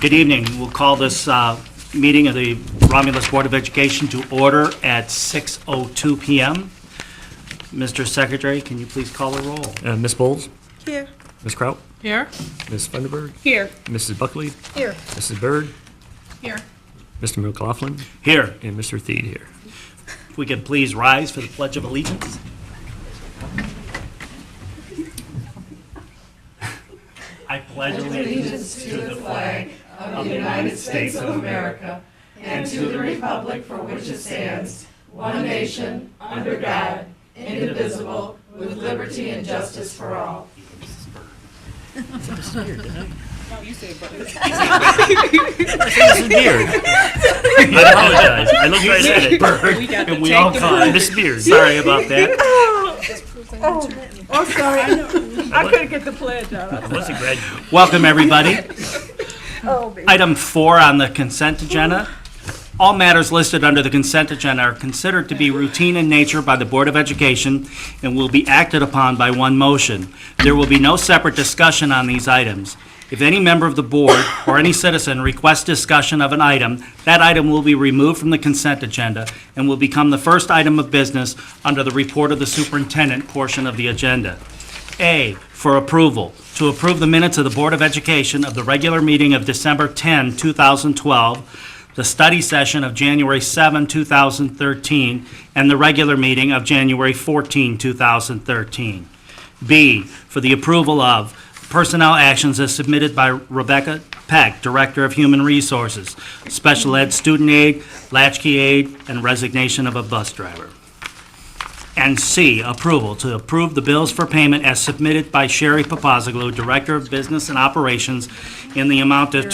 Good evening. We'll call this meeting of the Romulus Board of Education to order at 6:02 p.m. Mr. Secretary, can you please call the roll? Ms. Bowles? Here. Ms. Kraut? Here. Ms. Funderburg? Here. Mrs. Buckley? Here. Mrs. Bird? Here. Mr. McLaughlin? Here. And Mr. Theed here. If we could please rise for the Pledge of Allegiance. I pledge allegiance to the flag of the United States of America and to the republic for which it stands, one nation, under God, indivisible, with liberty and justice for all. No, you said This is Beard. I apologize. I looked right at it, Bird, and we all caught it. Miss Beard. Sorry about that. Oh, sorry. I couldn't get the pledge out. Welcome, everybody. Item 4 on the consent agenda. All matters listed under the consent agenda are considered to be routine in nature by the Board of Education and will be acted upon by one motion. There will be no separate discussion on these items. If any member of the board or any citizen requests discussion of an item, that item will be removed from the consent agenda and will become the first item of business under the report of the superintendent portion of the agenda. A, for approval, to approve the minutes of the Board of Education of the regular meeting of December 10, 2012, the study session of January 7, 2013, and the regular meeting of January 14, 2013. B, for the approval of personnel actions as submitted by Rebecca Peck, Director of Human Resources, Special Ed Student Aid, Latchkey Aid, and resignation of a bus driver. And C, approval to approve the bills for payment as submitted by Sherry Papazoglu, Director of Business and Operations, in the amount of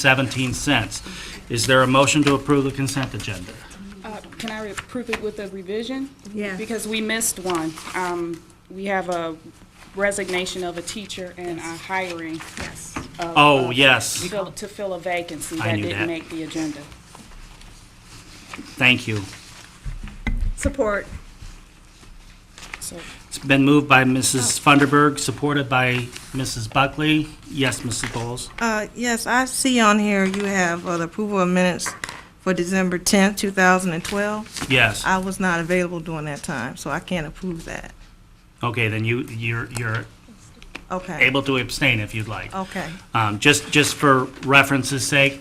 $2,823,393.17. Is there a motion to approve the consent agenda? Can I approve it with a revision? Yeah. Because we missed one. We have a resignation of a teacher and a hiring. Yes. Yes. To fill a vacancy I that knew didn't that. make the agenda. Thank you. Support. So, It's been moved by Mrs. Funderburg, supported by Mrs. Buckley. Yes, Mrs. Bowles? Yes, I see on here you have the approval of minutes for December 10th, 2012. Yes. I was not available during that time, so I can't approve that. Okay, then you're Okay. able to abstain if you'd like. Okay. Just for reference's sake,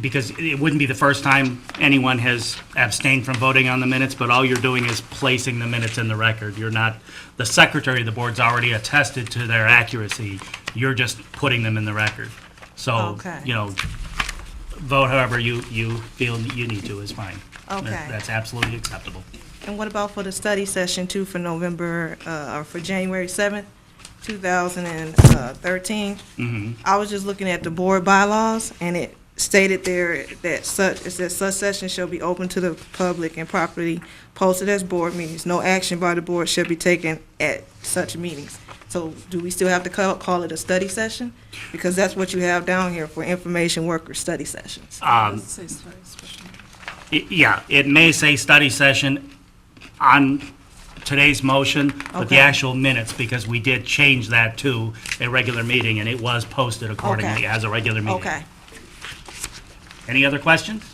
because it wouldn't be the first time anyone has abstained from voting on the minutes, but all you're doing is placing the minutes in the record. You're not, the secretary of the board's already attested to their accuracy. You're just putting them in the record. So, Okay. vote however you feel you need to is fine. Okay. That's absolutely acceptable. And what about for the study session too for November, or for January 7th, 2013? I was just looking at the board bylaws, and it stated there that such session shall be open to the public and properly posted as board meetings. No action by the board shall be taken at such meetings. So do we still have to call it a study session? Because that's what you have down here for information worker study sessions. Yeah, it may say study session on today's motion, but the Okay. actual minutes, because we did change that to a regular meeting, and it was posted accordingly Okay. as a regular meeting. Okay. Any other questions?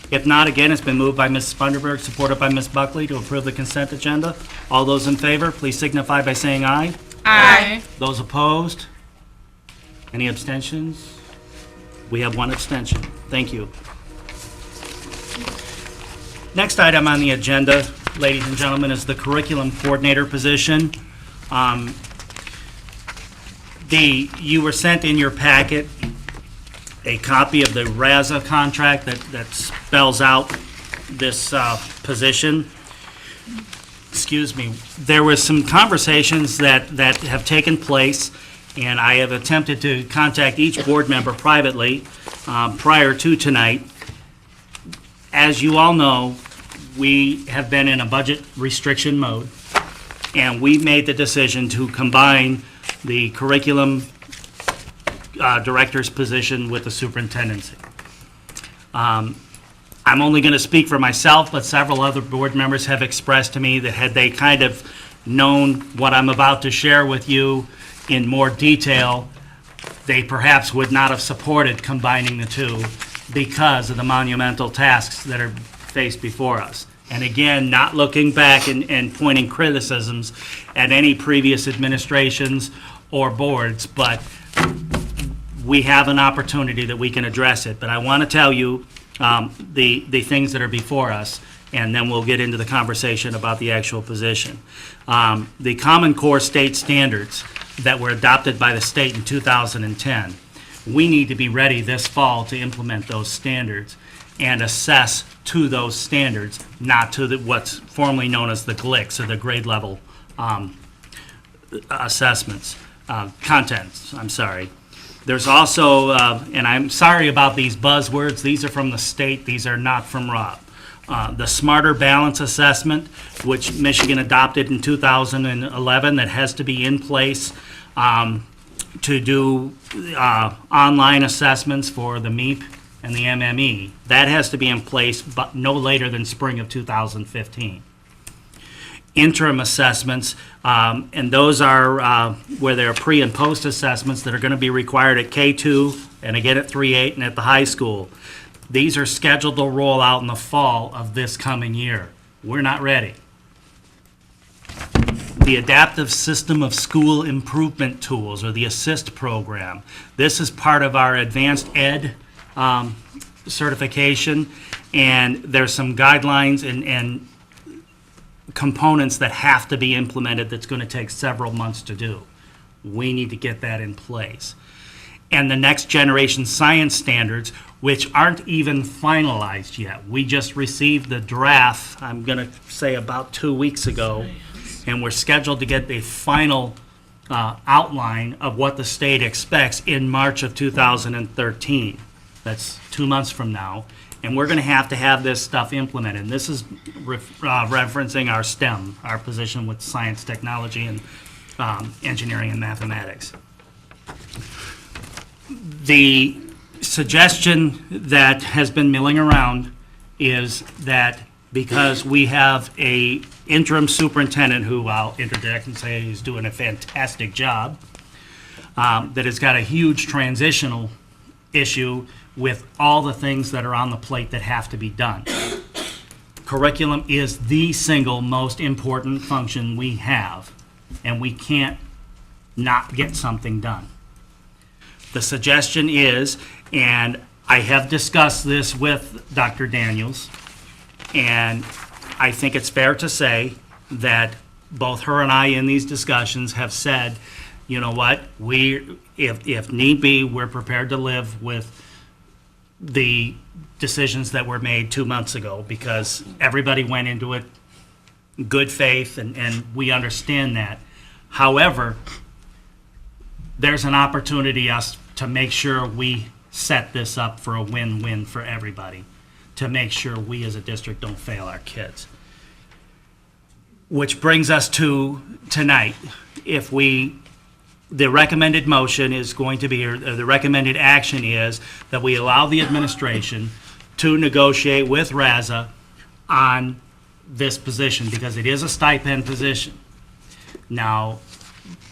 If not, again, it's been moved by Mrs. Funderburg, supported by Ms. Buckley, to approve the consent agenda. All those in favor, please signify by saying aye. aye. Those opposed? Any abstentions? We have one abstention. Thank you. Next item on the agenda, ladies and gentlemen, is the curriculum coordinator position. You were sent in your packet a copy of the RAZA contract that spells out this position. Excuse me. There was some conversations that have taken place, and I have attempted to contact each board member privately prior to tonight. As you all know, we have been in a budget restriction mode, and we made the decision to combine the curriculum director's position with the superintendency. I'm only going to speak for myself, but several other board members have expressed to me that had they kind of known what I'm about to share with you in more detail, they perhaps would not have supported combining the two because of the monumental tasks that are faced before us. And again, not looking back and pointing criticisms at any previous administrations or boards, but we have an opportunity that we can address it. But I want to tell you the things that are before us, and then we'll get into the conversation about the actual position. The Common Core state standards that were adopted by the state in 2010, we need to be ready this fall to implement those standards and assess to those standards, not to what's formerly known as the GLICs, or the grade level assessments, contents, I'm sorry. There's also, and I'm sorry about these buzzwords, these are from the state, these are not from Rob. The Smarter Balance Assessment, which Michigan adopted in 2011, that has to be in place to do online assessments for the MEP and the MME. That has to be in place but no later than spring of 2015. Interim assessments, and those are where there are pre and post assessments that are going to be required at K2 and again at 3-8 and at the high school. These are scheduled to roll out in the fall of this coming year. We're not ready. The Adaptive System of School Improvement Tools, or the ASSIST program. This is part of our advanced ed certification, and there's some guidelines and components that have to be implemented that's going to take several months to do. We need to get that in place. And the next generation science standards, which aren't even finalized yet. We just received the draft, I'm going to say about 2 weeks ago, and we're scheduled to get the final outline of what the state expects in March of 2013. That's 2 months from now. And we're going to have this stuff implemented. And this is referencing our STEM, our position with science, technology, and engineering and mathematics. The suggestion that has been milling around is that because we have a interim superintendent who I'll interject and say is doing a fantastic job, that has got a huge transitional issue with all the things that are on the plate that have to be done. Curriculum is the single most important function we have, and we can't not get something done. The suggestion is, and I have discussed this with Dr. Daniels, and I think it's fair to say that both her and I in these discussions have said, you know what, if need be, we're prepared to live with the decisions that were made 2 months ago, because everybody went into it good faith, and we understand that. However, there's an opportunity to make sure we set this up for a win-win for everybody, to make sure we as a district don't fail our kids. Which brings us to tonight. The recommended motion is going to be, or the recommended action is that we allow the administration to negotiate with RAZA on this position, because it is a stipend position. Now,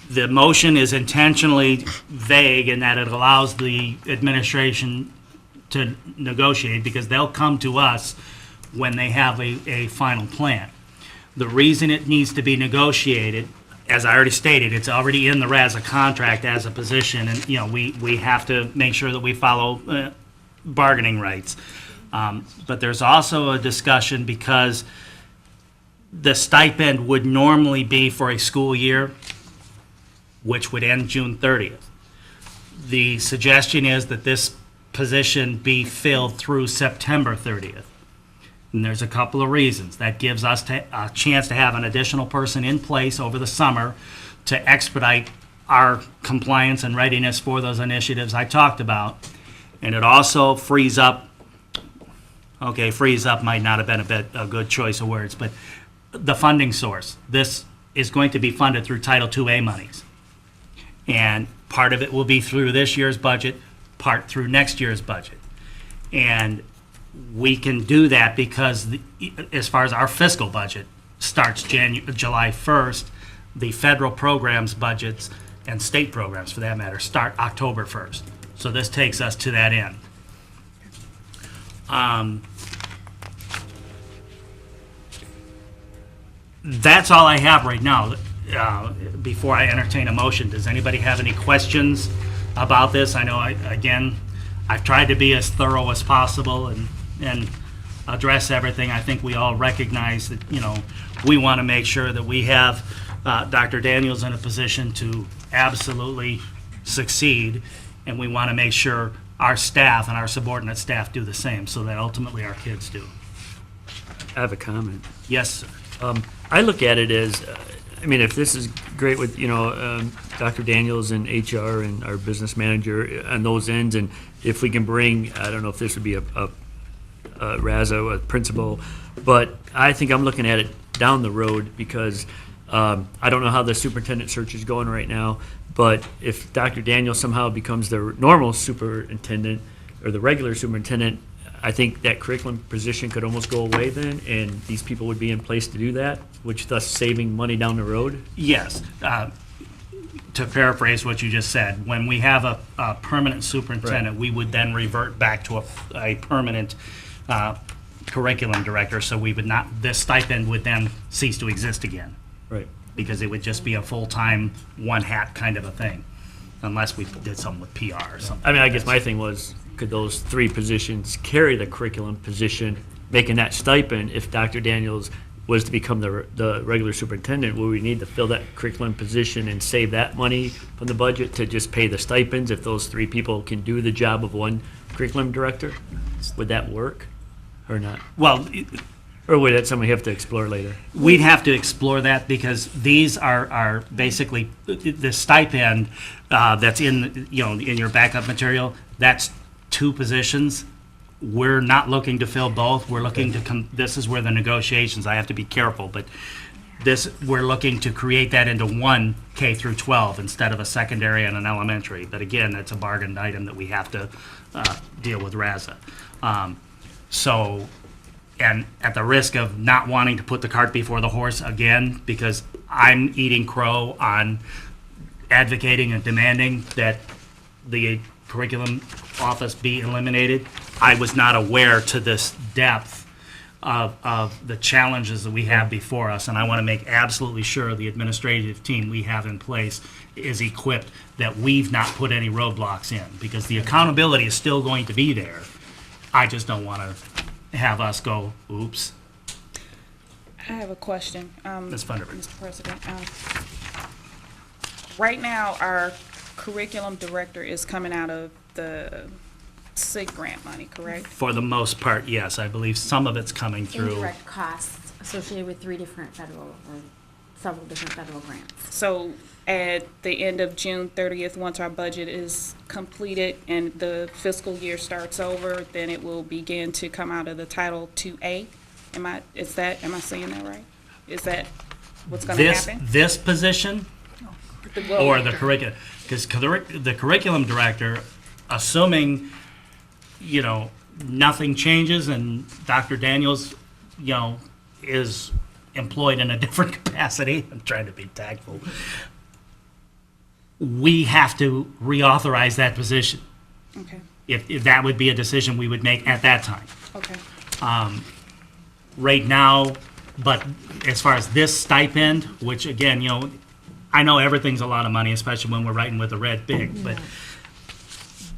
the motion is intentionally vague in that it allows the administration to negotiate, because they'll come to us when they have a final plan. The reason it needs to be negotiated, as I already stated, it's already in the RAZA contract as a position, and we have to make sure that we follow bargaining rights. But there's also a discussion because the stipend would normally be for a school year, which would end June 30th. The suggestion is that this position be filled through September 30th. And there's a couple of reasons. That gives us a chance to have an additional person in place over the summer to expedite our compliance and readiness for those initiatives I talked about. And it also frees up, okay, frees up might not have been a good choice of words, but the funding source. This is going to be funded through Title IIA monies. And part of it will be through this year's budget, part through next year's budget. And we can do that because as far as our fiscal budget starts July 1st, The federal programs budgets and state programs, for that matter, start October 1st. So this takes us to that end. That's all I have right now. Before I entertain a motion, does anybody have any questions about this? I know, again, I've tried to be as thorough as possible and address everything. I think we all recognize that, we want to make sure that we have Dr. Daniels in a position to absolutely succeed, and we want to make sure our staff and our subordinate staff do the same, so that ultimately our kids do. I have a comment. Yes, sir. I look at it as, if this is great with, Dr. Daniels and HR and our business manager on those ends, and if we can bring, I don't know if this would be a Raza, a principal, but I think I'm looking at it down the road because I don't know how the superintendent search is going right now, but if Dr. Daniels somehow becomes the normal superintendent or the regular superintendent, I think that curriculum position could almost go away then, and these people would be in place to do that, which thus saving money down the road. Yes. To paraphrase what you just said, when we have a permanent superintendent, we would then revert back to a permanent curriculum director, so we would not, this stipend would then cease to exist again, Right. because it would just be a full-time, one-hat kind of a thing, unless we did something with PR or something. I guess my thing was, could those three positions carry the curriculum position, making that stipend if Dr. Daniels was to become the regular superintendent? Will we need to fill that curriculum position and save that money from the budget to just pay the stipends if those three people can do the job of one curriculum director? Would that work or not? Well, Or would that something we have to explore later? we'd have to explore that, because these are basically, the stipend that's in your backup material, that's two positions. We're not looking to fill both. We're looking to this is where the negotiations, I have to be careful, but we're looking to create that into one K through 12 instead of a secondary and an elementary. But again, that's a bargained item that we have to deal with RASA. And at the risk of not wanting to put the cart before the horse again, because I'm eating crow on advocating and demanding that the curriculum office be eliminated, I was not aware to this depth of the challenges that we have before us, and I want to make absolutely sure the administrative team we have in place is equipped, that we've not put any roadblocks in, because the accountability is still going to be there. I just don't want to have us go, oops. I have a question. Ms. Funderburk. Mr. President. Right now, our curriculum director is coming out of the SIG grant money, correct? For the most part, yes. I believe some of it's coming through. Indirect costs associated with several different federal grants. So at the end of June 30th, once our budget is completed and the fiscal year starts over, then it will begin to come out of the Title IIA. Am I saying that right? Is that what's going to happen? This position or the curriculum? Because the curriculum director, assuming, nothing changes and Dr. Daniels, is employed in a different capacity, I'm trying to be tactful, we have to reauthorize that position. Okay, If that would be a decision we would make at that time. okay. Right now, but as far as this stipend, which again, I know everything's a lot of money, especially when we're writing with a red big, but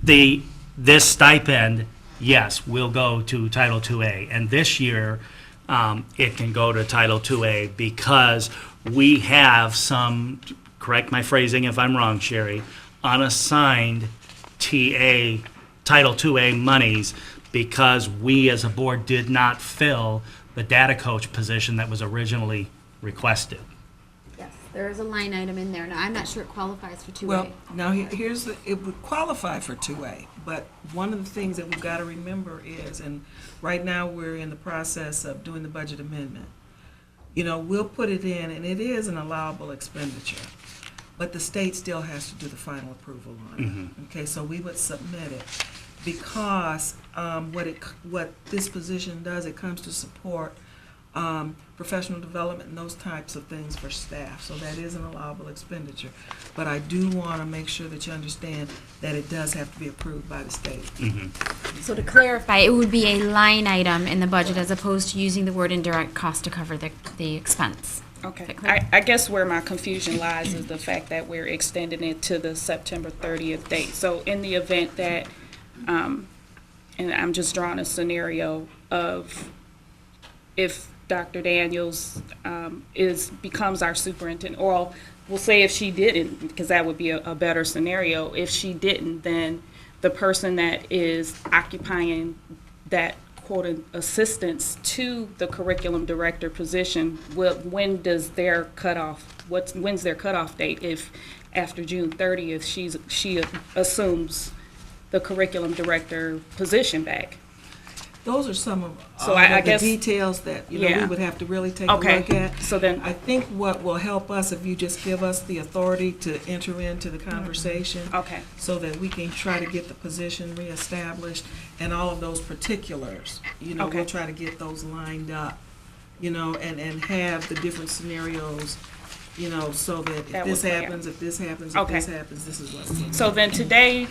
this stipend, yes, will go to Title IIA. And this year, it can go to Title IIA because we have some, correct my phrasing if I'm wrong, Sherry, unassigned TA, Title IIA monies, because we as a board did not fill the data coach position that was originally requested. Yes, there is a line item in there. Now, I'm not sure it qualifies for 2A. Well, now it would qualify for 2A, but one of the things that we've got to remember is, and right now we're in the process of doing the budget amendment. We'll put it in, and it is an allowable expenditure, but the state still has to do the final approval on it. Okay, so we would submit it because what this position does, it comes to support professional development and those types of things for staff. So that is an allowable expenditure. But I do want to make sure that you understand that it does have to be approved by the state. So to clarify, it would be a line item in the budget as opposed to using the word indirect cost to cover the expense. Okay, I guess where my confusion lies is the fact that we're extending it to the September 30th date. So in the event that, and I'm just drawing a scenario of if Dr. Daniels becomes our superintendent, or we'll say if she didn't, because that would be a better scenario. If she didn't, then the person that is occupying that quote assistance to the curriculum director position, when's their cutoff date? If after June 30th she assumes the curriculum director position back? Those are some of So I the guess- details that, we Yeah. would have to really take a Okay, look at. so then, I think what will help us if you just give us the authority to enter into the conversation okay, so that we can try to get the position reestablished and all of those particulars. Okay. We'll try to get those lined up, and have the different scenarios, so that if That this would- yeah. happens, if this happens, if Okay. this happens, this is what's. so then today,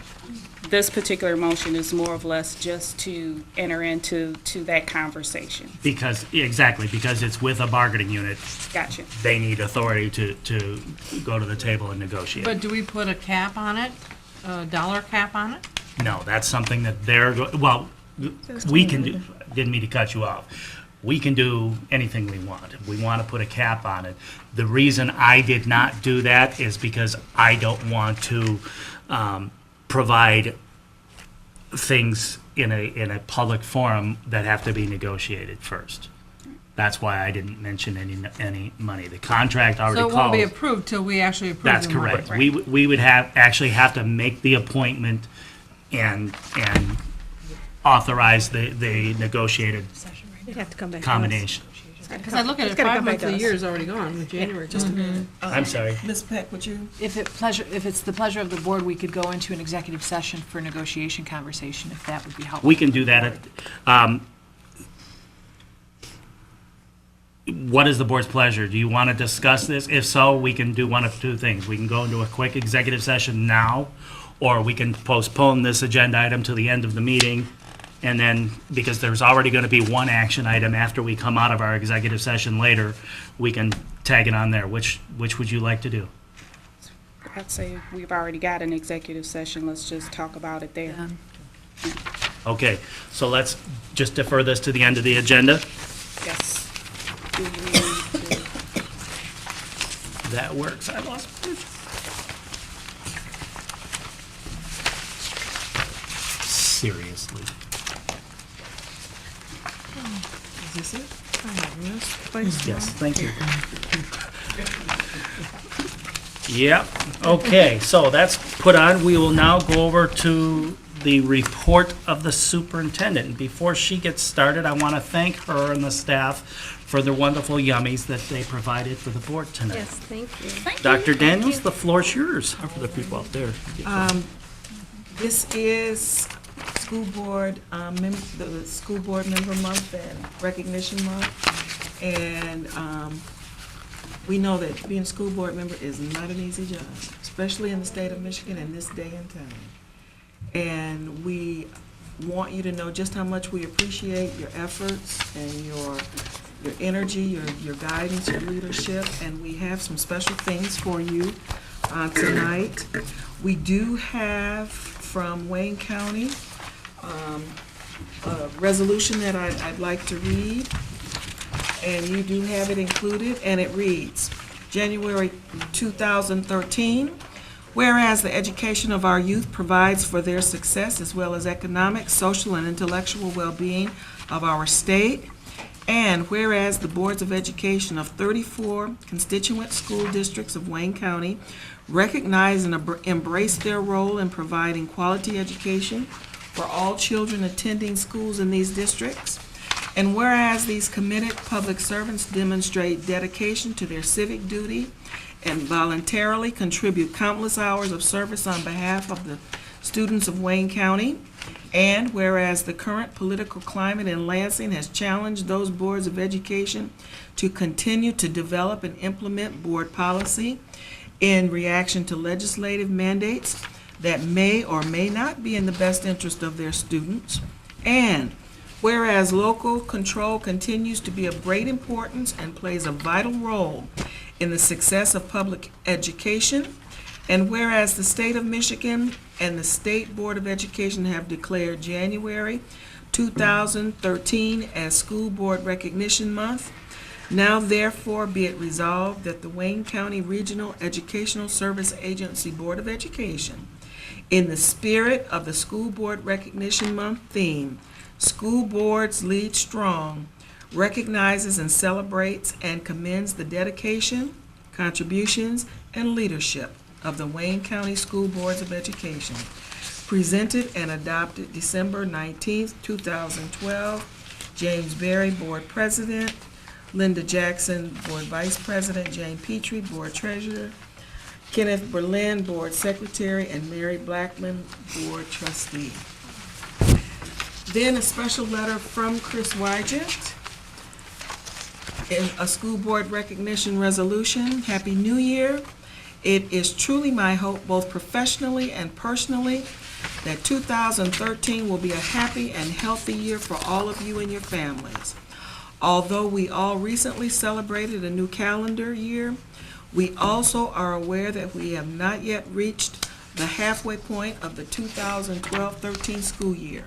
this particular motion is more or less just to enter into that conversation. Because it's with a bargaining unit, Gotcha. they need authority to go to the table and negotiate. But do we put a cap on it, a dollar cap on it? No, that's something that we can do, didn't mean to cut you off. We can do anything we want. If we want to put a cap on it. The reason I did not do that is because I don't want to provide things in a public forum that have to be negotiated first. That's why I didn't mention any money. The contract already So calls. it won't be approved till we actually approve the That's money. correct. Right. We would actually have to make the appointment and authorize the negotiated You'd have to come back. combination. Because I look at it, 5 months of the year is already gone, with January. Just a minute. I'm sorry. Ms. Peck, would you? If it's the pleasure of the board, we could go into an executive session for negotiation conversation, if that would be helpful. We can do that. What is the board's pleasure? Do you want to discuss this? If so, we can do one of two things. We can go into a quick executive session now, or we can postpone this agenda item to the end of the meeting. And then, because there's already going to be one action item after we come out of our executive session later, we can tag it on there. Which would you like to do? I'd say we've already got an executive session. Let's just talk about it there. Okay, so let's just defer this to the end of the agenda. Yes. Do we need to- That works. I lost my page. Seriously. Is this it? I have misplaced Yes, thank you. Yep, okay, so that's put on. We will now go over to the report of the superintendent. And before she gets started, I want to thank her and the staff for the wonderful yummies that they provided for the board tonight. Yes, thank you. Dr. Daniels, the floor's yours. Or for the people out there. This is school board, the school board member month and recognition month. And we know that being a school board member is not an easy job, especially in the state of Michigan in this day and time. And we want you to know just how much we appreciate your efforts and your energy, your guidance, your leadership, and we have some special things for you tonight. We do have from Wayne County a resolution that I'd like to read, and you do have it included, and it reads, January 2013, whereas the education of our youth provides for their success as well as economic, social, and intellectual well-being of our state, and whereas the boards of education of 34 constituent school districts of Wayne County recognize and embrace their role in providing quality education for all children attending schools in these districts, and whereas these committed public servants demonstrate dedication to their civic duty and voluntarily contribute countless hours of service on behalf of the students of Wayne County. And whereas the current political climate in Lansing has challenged those boards of education to continue to develop and implement board policy in reaction to legislative mandates that may or may not be in the best interest of their students. And whereas local control continues to be of great importance and plays a vital role in the success of public education, and whereas the state of Michigan and the State Board of Education have declared January 2013 as School Board Recognition Month, now therefore be it resolved that the Wayne County Regional Educational Service Agency Board of Education, in the spirit of the School Board Recognition Month theme, School Boards Lead Strong, recognizes and celebrates and commends the dedication, contributions, and leadership of the Wayne County School Boards of Education, presented and adopted December 19th, 2012. James Berry, Board President; Linda Jackson, Board Vice President; Jane Petrie, Board Treasurer; Kenneth Berlin, Board Secretary; and Mary Blackman, Board Trustee. Then a special letter from Chris Wygant, in a school board recognition resolution. Happy New Year. It is truly my hope, both professionally and personally, that 2013 will be a happy and healthy year for all of you and your families. Although we all recently celebrated a new calendar year, we also are aware that we have not yet reached the halfway point of the 2012-13 school year.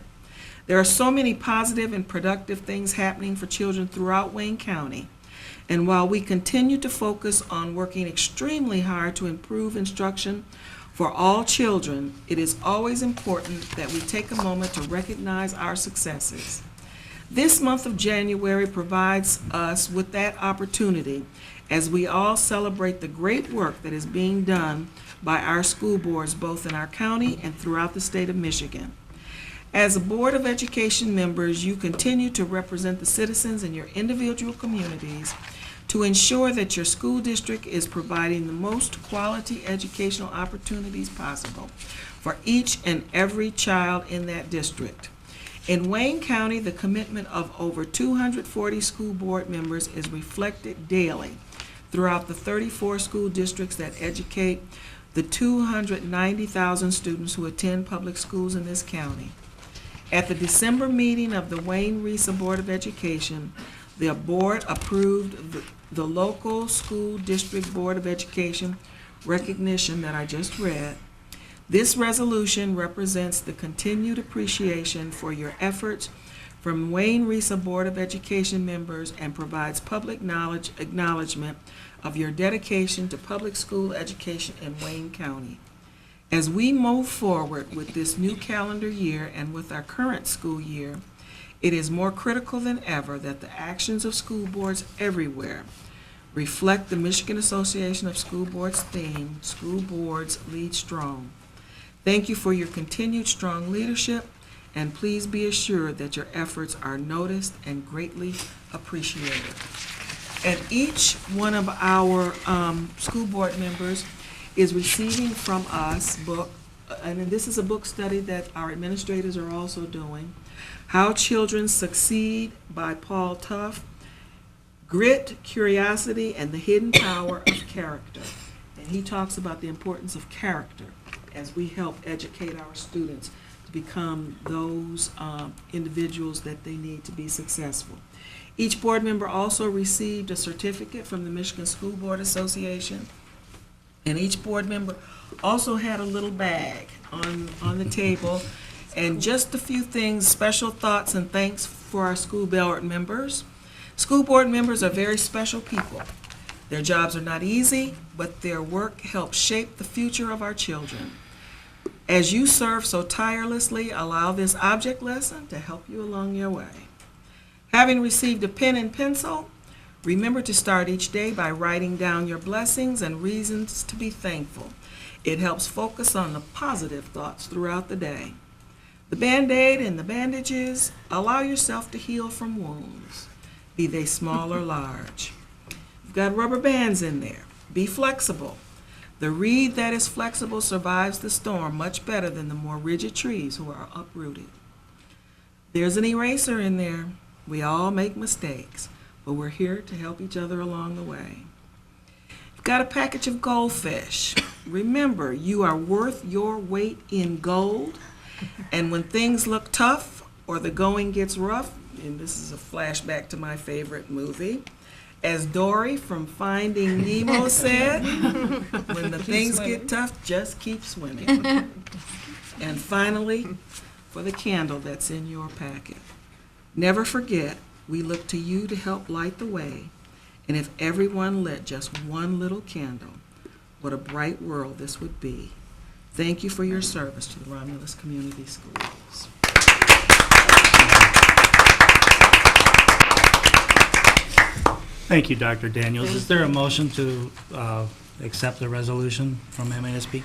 There are so many positive and productive things happening for children throughout Wayne County. And while we continue to focus on working extremely hard to improve instruction for all children, it is always important that we take a moment to recognize our successes. This month of January provides us with that opportunity as we all celebrate the great work that is being done by our school boards both in our county and throughout the state of Michigan. As a Board of Education members, you continue to represent the citizens in your individual communities to ensure that your school district is providing the most quality educational opportunities possible for each and every child in that district. In Wayne County, the commitment of over 240 school board members is reflected daily throughout the 34 school districts that educate the 290,000 students who attend public schools in this county. At the December meeting of the Wayne Risa Board of Education, the board approved the local school district Board of Education recognition that I just read. This resolution represents the continued appreciation for your efforts from Wayne Risa Board of Education members and provides public acknowledgement of your dedication to public school education in Wayne County. As we move forward with this new calendar year and with our current school year, it is more critical than ever that the actions of school boards everywhere reflect the Michigan Association of School Boards theme, School Boards Lead Strong. Thank you for your continued strong leadership, and please be assured that your efforts are noticed and greatly appreciated. And each one of our school board members is receiving from us book, and this is a book study that our administrators are also doing, How Children Succeed by Paul Tough, Grit, Curiosity, and the Hidden Power of Character. And he talks about the importance of character as we help educate our students to become those individuals that they need to be successful. Each board member also received a certificate from the Michigan School Board Association, and each board member also had a little bag on the table, and just a few things, special thoughts and thanks for our school board members. School board members are very special people. Their jobs are not easy, but their work helps shape the future of our children. As you serve so tirelessly, allow this object lesson to help you along your way. Having received a pen and pencil, remember to start each day by writing down your blessings and reasons to be thankful. It helps focus on the positive thoughts throughout the day. The Band-Aid and the bandages, allow yourself to heal from wounds, be they small or large. You've got rubber bands in there. Be flexible. The reed that is flexible survives the storm much better than the more rigid trees who are uprooted. There's an eraser in there. We all make mistakes, but we're here to help each other along the way. You've got a package of goldfish. Remember, you are worth your weight in gold. And when things look tough or the going gets rough, and this is a flashback to my favorite movie, as Dory from Finding Nemo said, when the things get tough, just keep swimming. And finally, for the candle that's in your packet. Never forget, we look to you to help light the way. And if everyone lit just one little candle, what a bright world this would be. Thank you for your service to the Romulus Community Schools. Thank you, Dr. Daniels. Is there a motion to accept the resolution from MASB?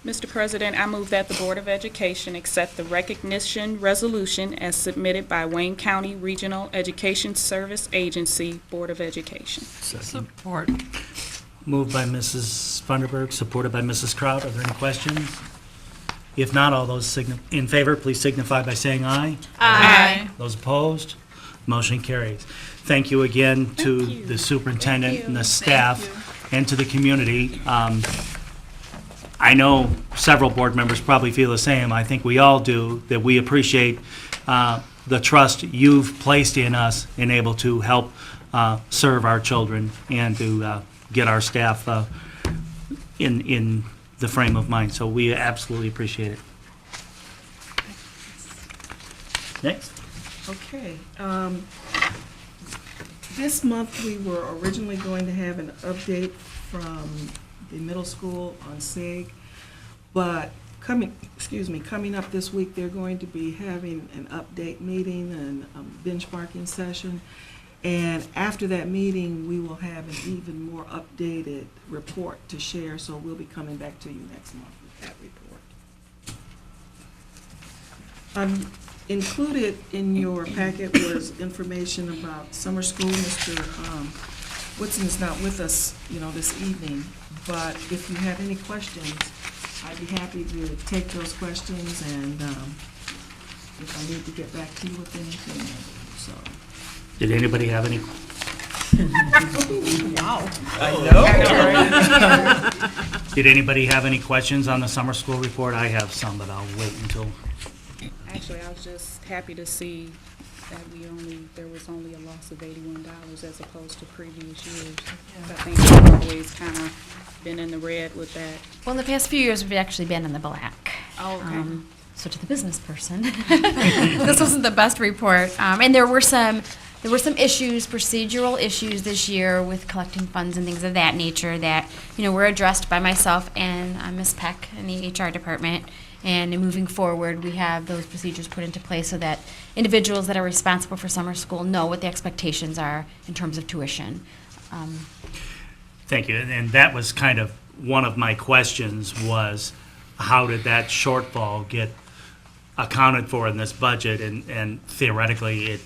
Mr. President, I move that the Board of Education accept the recognition resolution as submitted by Wayne County Regional Education Service Agency Board of Education. Support. Moved by Mrs. Funderburg, supported by Mrs. Kraut. Are there any questions? If not, all those in favor, please signify by saying aye. Aye. Those opposed? Motion carries. Thank you again to the superintendent and the staff and to the community. I know several board members probably feel the same. I think we all do, that we appreciate the trust you've placed in us and able to help serve our children and to get our staff in the frame of mind. So we absolutely appreciate it. Next. Okay. This month, we were originally going to have an update from the middle school on SIG, but coming up this week, they're going to be having an update meeting and a benchmarking session. And after that meeting, we will have an even more updated report to share, so we'll be coming back to you next month with that report. Included in your packet was information about summer school. Mr. Woodson is not with us, this evening, but if you have any questions, I'd be happy to take those questions, and if I need to get back to you with anything, so. Did anybody have any? Wow. I know. Did anybody have any questions on the summer school report? I have some, but I'll wait until. Actually, I was just happy to see that there was only a loss of $81 as opposed to previous years. I think we've always kind of been in the red with that. Well, in the past few years, we've actually been in the black. Oh, okay. So to the business person, this wasn't the best report. And there were some issues, procedural issues this year with collecting funds and things of that nature that, were addressed by myself and Ms. Peck in the HR department. And moving forward, we have those procedures put into place so that individuals that are responsible for summer school know what the expectations are in terms of tuition. Thank you. And that was kind of one of my questions was, how did that shortfall get accounted for in this budget? And theoretically,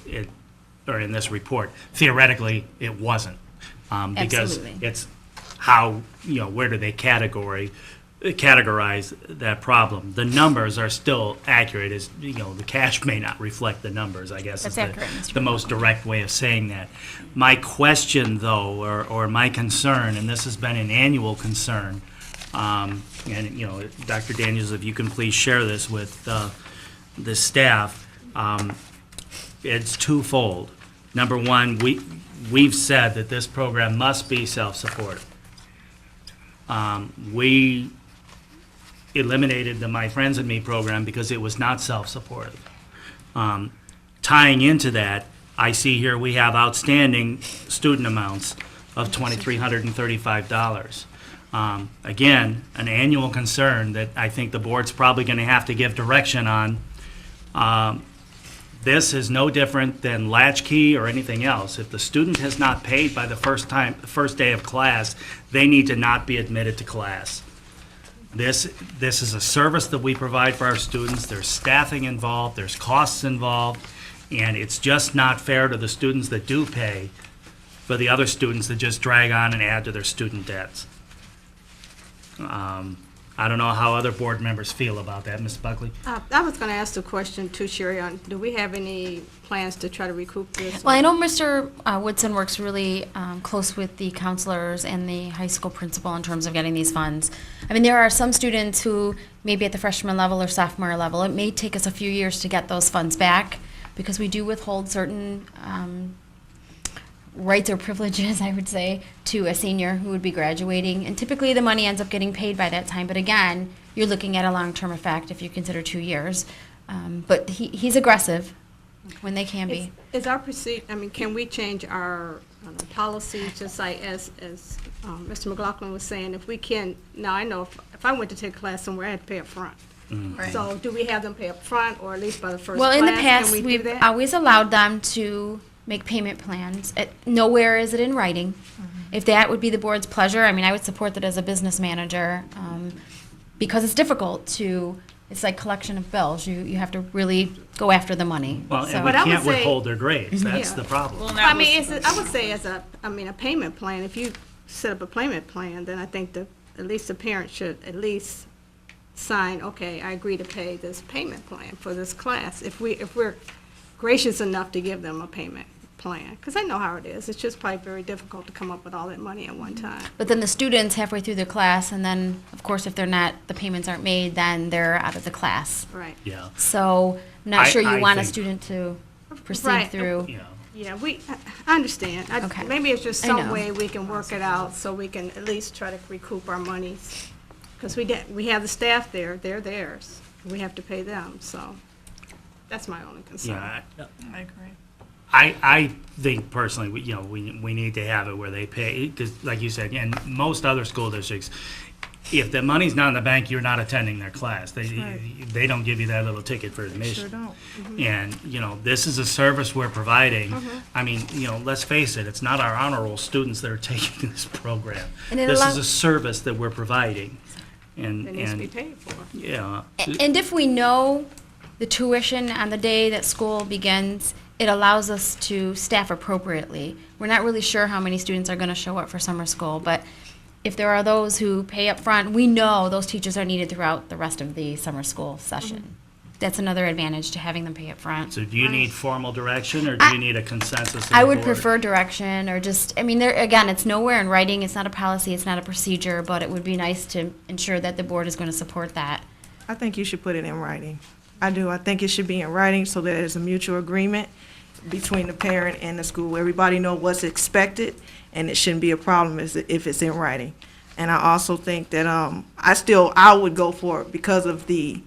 or in this report, theoretically, it wasn't. Because Absolutely. it's how, where do they categorize that problem? The numbers are still accurate. As the cash may not reflect the numbers, I guess. That's is accurate, Mr. the most direct way of saying that. My question, though, or my concern, and this has been an annual concern, and Dr. Daniels, if you can please share this with the staff, it's twofold. Number one, we've said that this program must be self-supportive. We eliminated the My Friends and Me program because it was not self-supportive. Tying into that, I see here we have outstanding student amounts of $2,335. Again, an annual concern that I think the board's probably going to have to give direction on. This is no different than latchkey or anything else. If the student has not paid by the first day of class, they need to not be admitted to class. This is a service that we provide for our students. There's staffing involved, there's costs involved, and it's just not fair to the students that do pay for the other students that just drag on and add to their student debts. I don't know how other board members feel about that. Ms. Buckley? I was going to ask the question too, Sherry, on, do we have any plans to try to recoup this? Well, I know Mr. Woodson works really close with the counselors and the high school principal in terms of getting these funds. I mean, there are some students who, maybe at the freshman level or sophomore level, it may take us a few years to get those funds back because we do withhold certain rights or privileges, I would say, to a senior who would be graduating. And typically the money ends up getting paid by that time. But again, you're looking at a long-term effect if you consider 2 years. But he's aggressive when they can be. Is our I mean, can we change our policy, just like as Mr. McLaughlin was saying, if we can, now I know if I went to take a class somewhere, I had to pay up front. So do we have them pay up front or at least by the first Well, class? in the past, Can we do we've that? always allowed them to make payment plans. Nowhere is it in writing. If that would be the board's pleasure, I mean, I would support that as a business manager, because it's difficult to, it's like collection of bills. You have to really go after the money. Well, So- and we But I would can't say- withhold their grades. That's Yeah. the problem. Well, I mean, I would say as a payment plan, if you set up a payment plan, then I think at least the parent should at least sign, okay, I agree to pay this payment plan for this class. If we're gracious enough to give them a payment plan, because I know how it is. It's just probably very difficult to come up with all that money at one time. But then the students halfway through their class, and then, of course, if the payments aren't made, then they're out of the class. Right. Yeah. So I'm not sure I you want a think- student to proceed Right. through. Yeah. Yeah, I understand. Okay. Maybe it's just I some know. way we can work it out so we can at least try to recoup our monies. Because we have the staff there, they're theirs. We have to pay them, so that's my only concern. Yeah. I agree. I think personally, we need to have it where they pay, because like you said, in most other school districts, if the money's not in the bank, you're not attending their class. They don't give you that little ticket for admission. Sure don't. And, this is a service we're providing. I mean, let's face it, it's not our honor roll students that are taking this program. And it This allow- is a service that we're providing. And, It needs to be and, paid for. yeah. And if we know the tuition on the day that school begins, it allows us to staff appropriately. We're not really sure how many students are going to show up for summer school, but if there are those who pay up front, we know those teachers are needed throughout the rest of the summer school session. That's another advantage to having them pay up front. So do you need formal direction, or do you need a consensus of the I would board? prefer direction, or just, I mean, again, it's nowhere in writing, it's not a policy, it's not a procedure, but it would be nice to ensure that the board is going to support that. I think you should put it in writing. I do. I think it should be in writing so that there's a mutual agreement between the parent and the school. Everybody know what's expected, and it shouldn't be a problem if it's in writing. And I also think that I would go for it because of the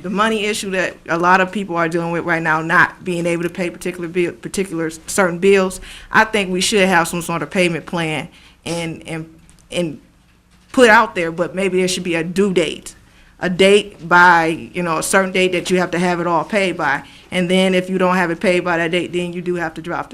money issue that a lot of people are dealing with right now, not being able to pay particular certain bills. I think we should have some sort of payment plan and put out there, but maybe there should be a due date. A date by, a certain date that you have to have it all paid by. And then if you don't have it paid by that date, then you do have to drop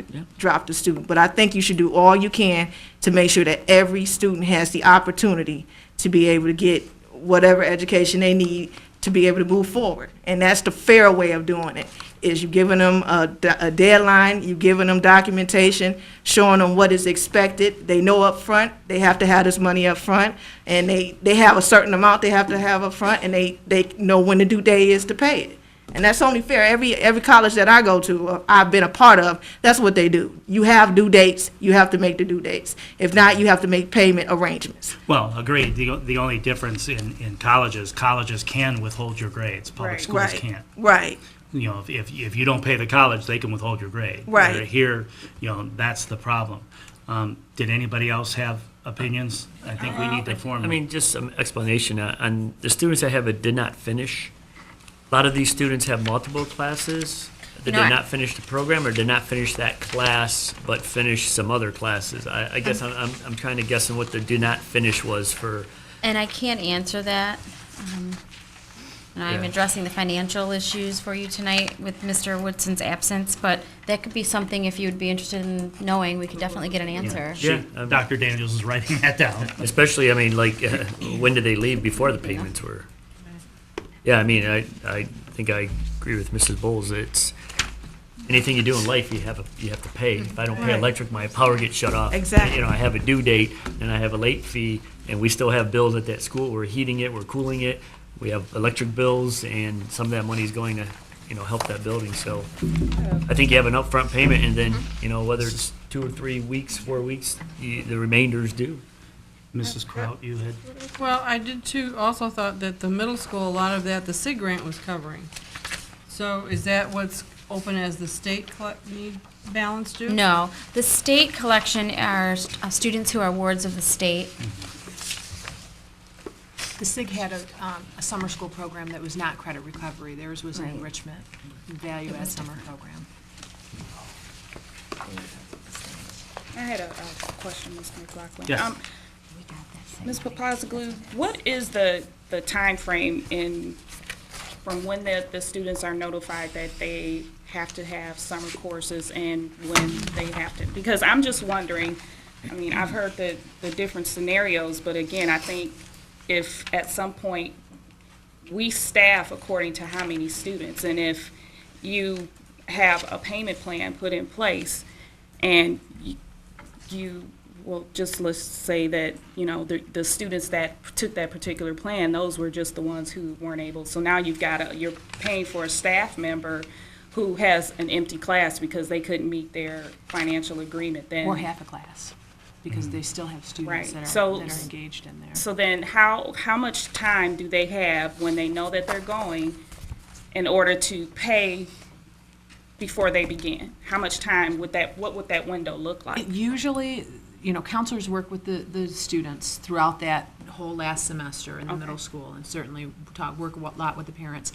the student. But I think you should do all you can to make sure that every student has the opportunity to be able to get whatever education they need to be able to move forward. And that's the fair way of doing it, is you're giving them a deadline, you're giving them documentation, showing them what is expected. They know up front, they have to have this money up front, and they have a certain amount they have to have up front, and they know when the due date is to pay it. And that's only fair. Every college that I go to, I've been a part of, that's what they do. You have due dates, you have to make the due dates. If not, you have to make payment arrangements. Well, agreed. The only difference in colleges can withhold your grades. Public schools Right. can't. Right. If you don't pay the college, they can withhold your grade. Right. Where here, that's the problem. Did anybody else have opinions? I think we need to form. I mean, just some explanation on the students that did not finish. A lot of these students have multiple classes that did not finish the program or did not finish that class but finish some other classes. I guess I'm trying to guess on what the did not finish was for. And I can't answer that. And I'm Yeah. addressing the financial issues for you tonight with Mr. Woodson's absence, but that could be something, if you would be interested in knowing, we could definitely get an answer. Dr. Daniels is writing that down. Especially, I mean, like, when did they leave before the payments were? Yeah, I mean, I think I agree with Mrs. Bowles. It's, anything you do in life, you have to pay. If I don't pay electric, my power gets shut off. Exactly. You know, I have a due date, and I have a late fee, and we still have bills at that school. We're heating it, we're cooling it. We have electric bills, and some of that money is going to, you know, help that building. So I think you have an upfront payment, and then, you know, whether it's 2 or 3 weeks, 4 weeks, the remainder is due. Mrs. Kraut, you had, Well, I did too, also thought that the middle school, a lot of that, the SIG grant was covering. So is that what's open as the state need balance due? No, the state collection are students who are wards of the state. The SIG had a summer school program that was not credit recovery. Theirs was an Right. enrichment, value add summer program. I had a question, Ms. McLaughlin. Yes. Ms. Papazoglu, what is the timeframe from when the students are notified that they have to have summer courses and when they have to? Because I'm just wondering, I mean, I've heard the different scenarios, but again, I think if at some point we staff according to how many students, and if you have a payment plan put in place and you well, just let's say that, you know, the students that took that particular plan, those were just the ones who weren't able. So now you're paying for a staff member who has an empty class because they couldn't meet their financial agreement then. Or half a class, because they still have students Right. that So- are engaged in there. So then how much time do they have when they know that they're going in order to pay before they begin? How much time what would that window look like? Usually, you know, counselors work with the students throughout that whole last semester in the middle school, and certainly work a lot with the parents.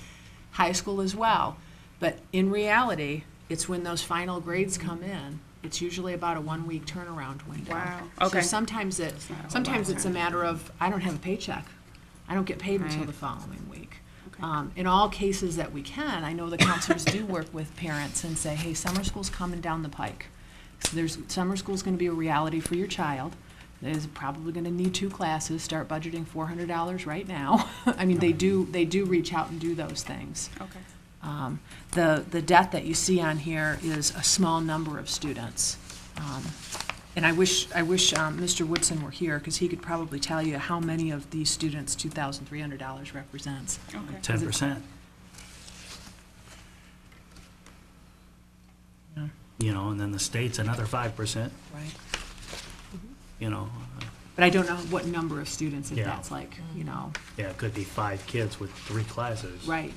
High school as well. But in reality, it's when those final grades come in, it's usually about a 1-week turnaround window. Wow, okay. So sometimes it's a matter of, I don't have a paycheck. I don't get paid until the following week. In all cases that we can, I know the counselors do work with parents and say, hey, summer school's coming down the pike. So summer school's going to be a reality for your child. Is probably going to need 2 classes. Start budgeting $400 right now. I mean, they do reach out and do those things. Okay. The debt that you see on here is a small number of students. And I wish Mr. Woodson were here, because he could probably tell you how many of these students $2,300 represents. Okay. 10%. Yeah. You know, and then the state's another 5%, Right. you know. But I don't know what number of students if Yeah. that's like, you know. Yeah, it could be 5 kids with 3 classes. Right.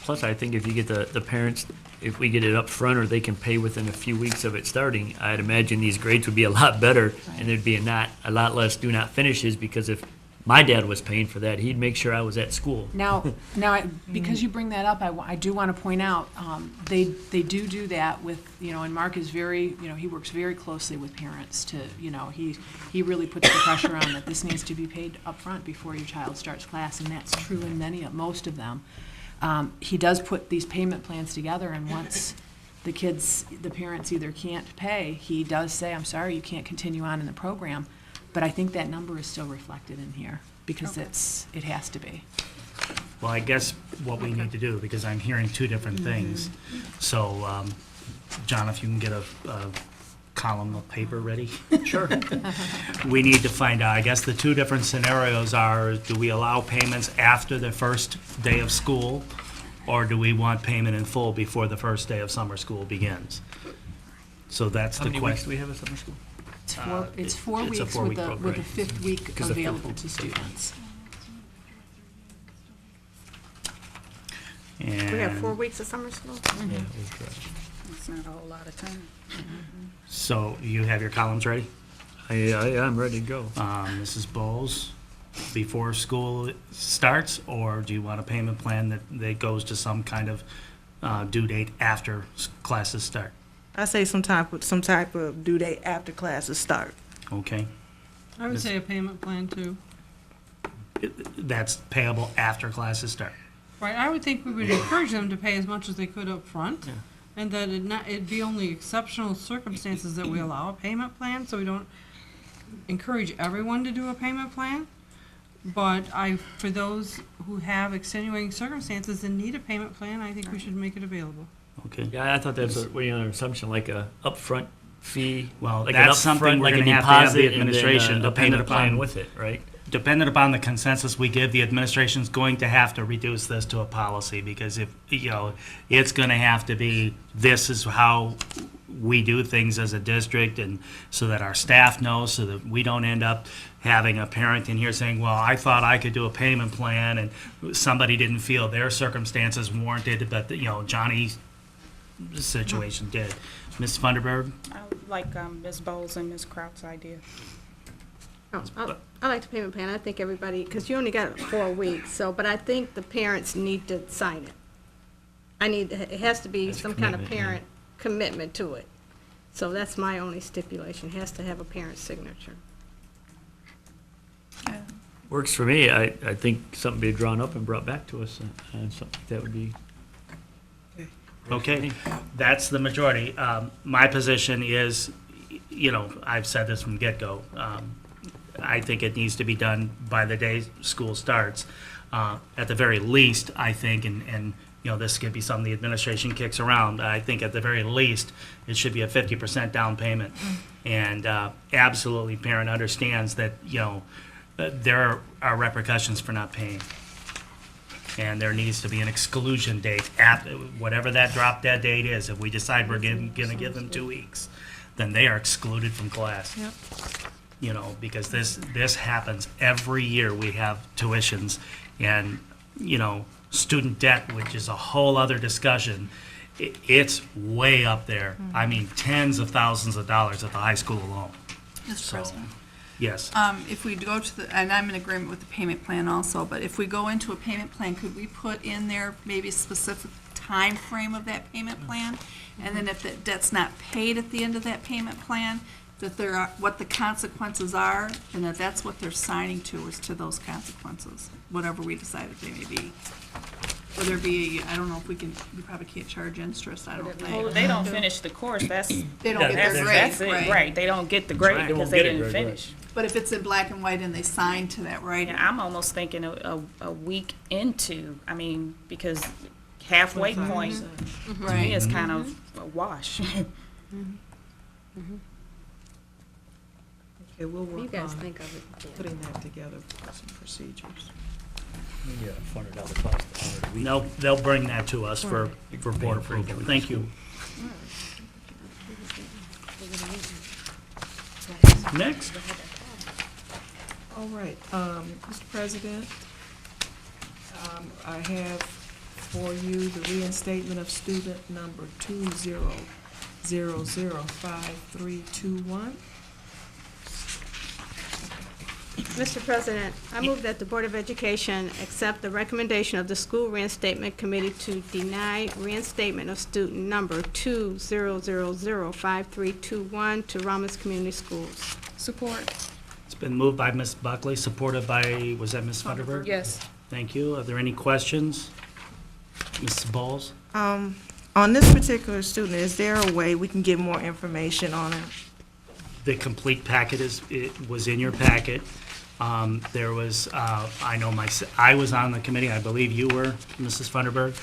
Plus, I think if you get the parents, if we get it up front, or they can pay within a few weeks of it starting, I'd imagine these grades would be a lot better, and there'd be a lot less do not finishes, because if my dad was paying for that, he'd make sure I was at school. Now, because you bring that up, I do want to point out, they do that with, you know, and Mark is very, you know, he works very closely with parents to, you know, he really puts the pressure on that this needs to be paid up front before your child starts class, and that's true in most of them. He does put these payment plans together, and once the parents either can't pay, he does say, I'm sorry, you can't continue on in the program. But I think that number is still reflected in here, because it has to be. Well, I guess what we need to do, because I'm hearing 2 different things. So, John, if you can get a column of paper ready. Sure. We need to find out, I guess the 2 different scenarios are, do we allow payments after the first day of school? Or do we want payment in full before the first day of summer school begins? So that's How the many weeks question. do we have of summer school? It's 4 it's a weeks 4-week with program. a 5th week Because of available fifth to students. We have And 4 weeks of summer school? It's not a whole lot of time. so you have your columns ready? I'm ready to go. Mrs. Bowles, before school starts, or do you want a payment plan that goes to some kind of due date after classes start? I say some type of due date after classes start. Okay, I would say a payment plan too. that's payable after classes start. Right, I would think we would encourage them to pay as much as they could up front, and that it'd be only exceptional circumstances that we allow a payment plan, so we don't encourage everyone to do a payment plan. But for those who have extenuating circumstances and need a payment plan, I think we should make it available. Okay. Yeah, I thought that's a, well, you know, an assumption, like a upfront fee. Well, like that's an something upfront, we're like a gonna have to have the deposit, and then administration, a depending payment plan upon- with it, right? Dependent upon the consensus we give, the administration's going to have to reduce this to a policy, because if, you know, it's gonna have to be, this is how we do things as a district, and so that our staff knows, so that we don't end up having a parent in here saying, well, I thought I could do a payment plan, and somebody didn't feel their circumstances warranted, but, you know, Johnny's situation did. Ms. Funderburg? I like Ms. Bowles and Ms. Kraut's idea. I like the payment plan. I think everybody, because you only got 4 weeks, so, but I think the parents need to sign it. It has to be That's a some kind of commitment, yeah. parent commitment to it. So that's my only stipulation. It has to have a parent's signature. Works for me. I think something be drawn up and brought back to us, and something that would be. Okay, that's the majority. My position is, you know, I've said this from get-go, I think it needs to be done by the day school starts. At the very least, I think, and, you know, this could be something the administration kicks around, I think at the very least, it should be a 50% down payment. And absolutely, parent understands that, you know, there are repercussions for not paying. And there needs to be an exclusion date, at whatever that drop dead date is. If we decide we're gonna give them 2 weeks, then they are excluded from class. Yep. You know, because this happens every year. We have tuitions and, you know, student debt, which is a whole other discussion. It's way up there. I mean, tens of thousands of dollars at the high school alone. Mr. So, President, yes. if we go to the, and I'm in agreement with the payment plan also, but if we go into a payment plan, could we put in there maybe a specific time frame of that payment plan? And then if that debt's not paid at the end of that payment plan, that there are, what the consequences are, and that that's what they're signing to, is to those consequences, whatever we decide that they may be. Or there be, I don't know if we probably can't charge interest, I don't Well, think. they don't finish the course, that's, They don't Yeah, get that's, their that's grade, it, right? right, they don't get the grade Right. They because won't they get it, didn't right, right. finish. But if it's in black and white and they sign to that And writing, I'm almost thinking a week into, I mean, because halfway point, to me, right? is kind of a wash. Okay, we'll You work guys on think of it. putting that together, some procedures. Maybe a $400 cost. They'll bring that to us for board approval. Thank you. Next. All right, Mr. President, I have for you the reinstatement of student number 20005321. Mr. President, I move that the Board of Education accept the recommendation of the School Reinstatement Committee to deny reinstatement of student number 20005321 to Romulus Community Schools. Support. It's been moved by Ms. Buckley, supported by, was that Ms. Funderburg? Yes. Thank you. Are there any questions? Mrs. Bowles? On this particular student, is there a way we can get more information on it? The complete packet was in your packet. There was, I was on the committee, I believe you were, Mrs. Funderburg.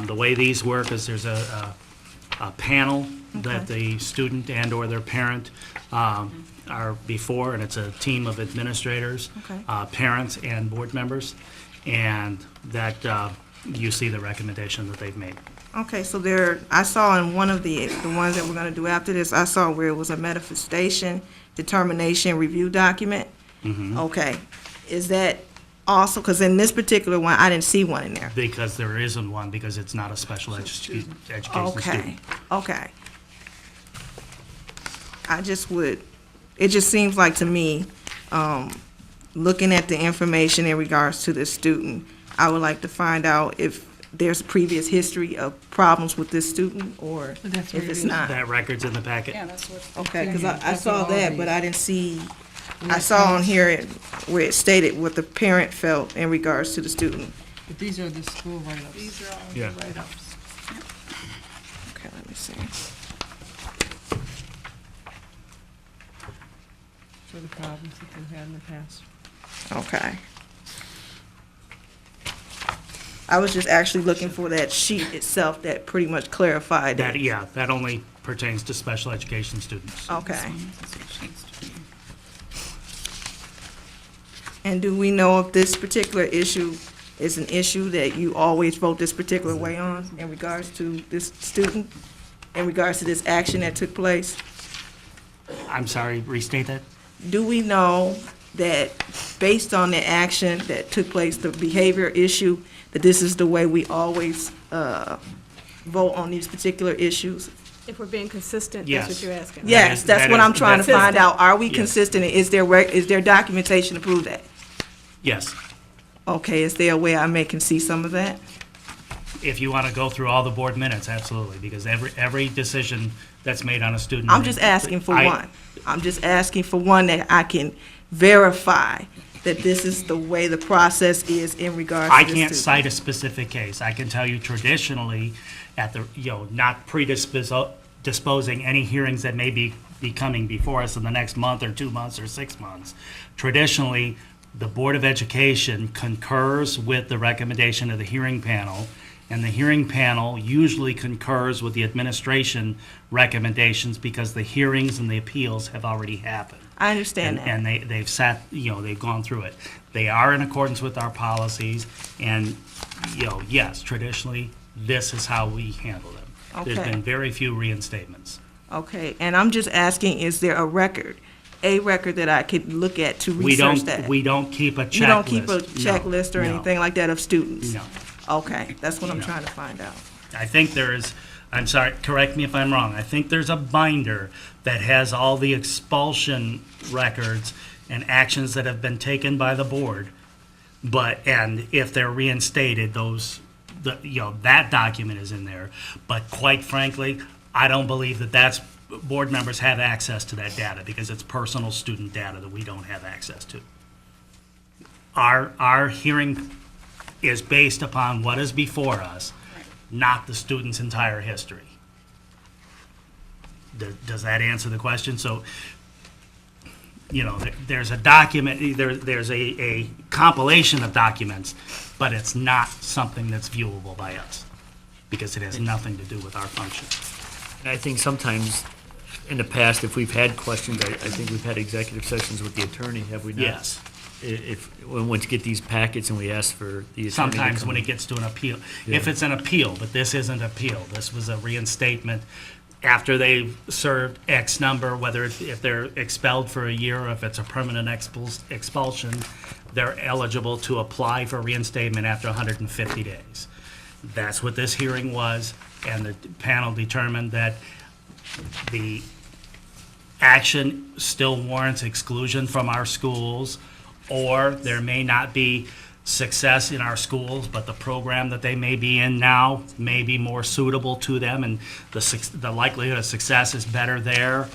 The way these work is there's a panel that the student and/or their parent are before, and it's a team of administrators, Okay. Parents, and board members, and that you see the recommendation that they've made. Okay, so I saw in one of the ones that we're gonna do after this, I saw where it was a manifestation determination review document. Okay, is that also, because in this particular one, I didn't see one in there. Because there isn't one, because it's not a special education student. Okay, okay. It just seems like to me, looking at the information in regards to this student, I would like to find out if there's previous history of problems with this student, or That's if where it's it is. not. That record's in the packet. Yeah, that's what. Okay, because I That's saw what all that, these- but I didn't see, I saw on here where it stated what the parent felt in regards to the student. But these are the school write-ups. These are all Yeah. the write-ups. Okay, let me see. For the problems that they've had in the past. Okay. I was just actually looking for that sheet itself that pretty much clarified That, it. yeah, that only pertains to special education students. Okay. And do we know if this particular issue is an issue that you always vote this particular way on in regards to this student? In regards to this action that took place? I'm sorry, restate that? Do we know that based on the action that took place, the behavior issue, that this is the way we always vote on these particular issues? If we're being consistent, Yes. that's what you're asking. Yes, that's that what is- I'm trying to that's- find out. Are we Yes. consistent? Is there documentation to prove that? Yes. Okay, is there a way I can see some of that? If you want to go through all the board minutes, absolutely, because every decision that's made on a student. I'm just asking for I- one. I'm just asking for one that I can verify that this is the way the process is in regards to I this can't student. cite a specific case. I can tell you traditionally, at the, not predisposing any hearings that may be coming before us in the next month or 2 months or 6 months. Traditionally, the Board of Education concurs with the recommendation of the hearing panel, and the hearing panel usually concurs with the administration recommendations because the hearings and the appeals have already happened. I understand that. And they've sat, they've gone through it. They are in accordance with our policies, and, yes, traditionally, this is how we handle them. There's Okay. been very few reinstatements. Okay, and I'm just asking, is there a record that I could look at to research that? We don't keep a checklist. You don't keep a No, checklist or no, anything like that of students? No. Okay, that's what I'm No. trying to find out. I think I'm sorry, correct me if I'm wrong, I think there's a binder that has all the expulsion records and actions that have been taken by the board, and if they're reinstated, that document is in there. But quite frankly, I don't believe that's, board members have access to that data because it's personal student data that we don't have access to. Our hearing is based upon what is before us, not the student's entire history. Does that answer the question? So, there's a document, there's a compilation of documents, but it's not something that's viewable by us because it has nothing to do with our function. And I think sometimes, in the past, if we've had questions, I think we've had executive sessions with the attorney, have we not? Yes. Once you get these packets and we ask for the attorney to Sometimes come when in. it gets to an appeal, Yeah. if it's an appeal, but this isn't appeal, this was a reinstatement after they've served X number, whether if they're expelled for a year or if it's a permanent expulsion, they're eligible to apply for reinstatement after 150 days. That's what this hearing was, and the panel determined that the action still warrants exclusion from our schools, or there may not be success in our schools, but the program that they may be in now may be more suitable to them, and the likelihood of success is better there.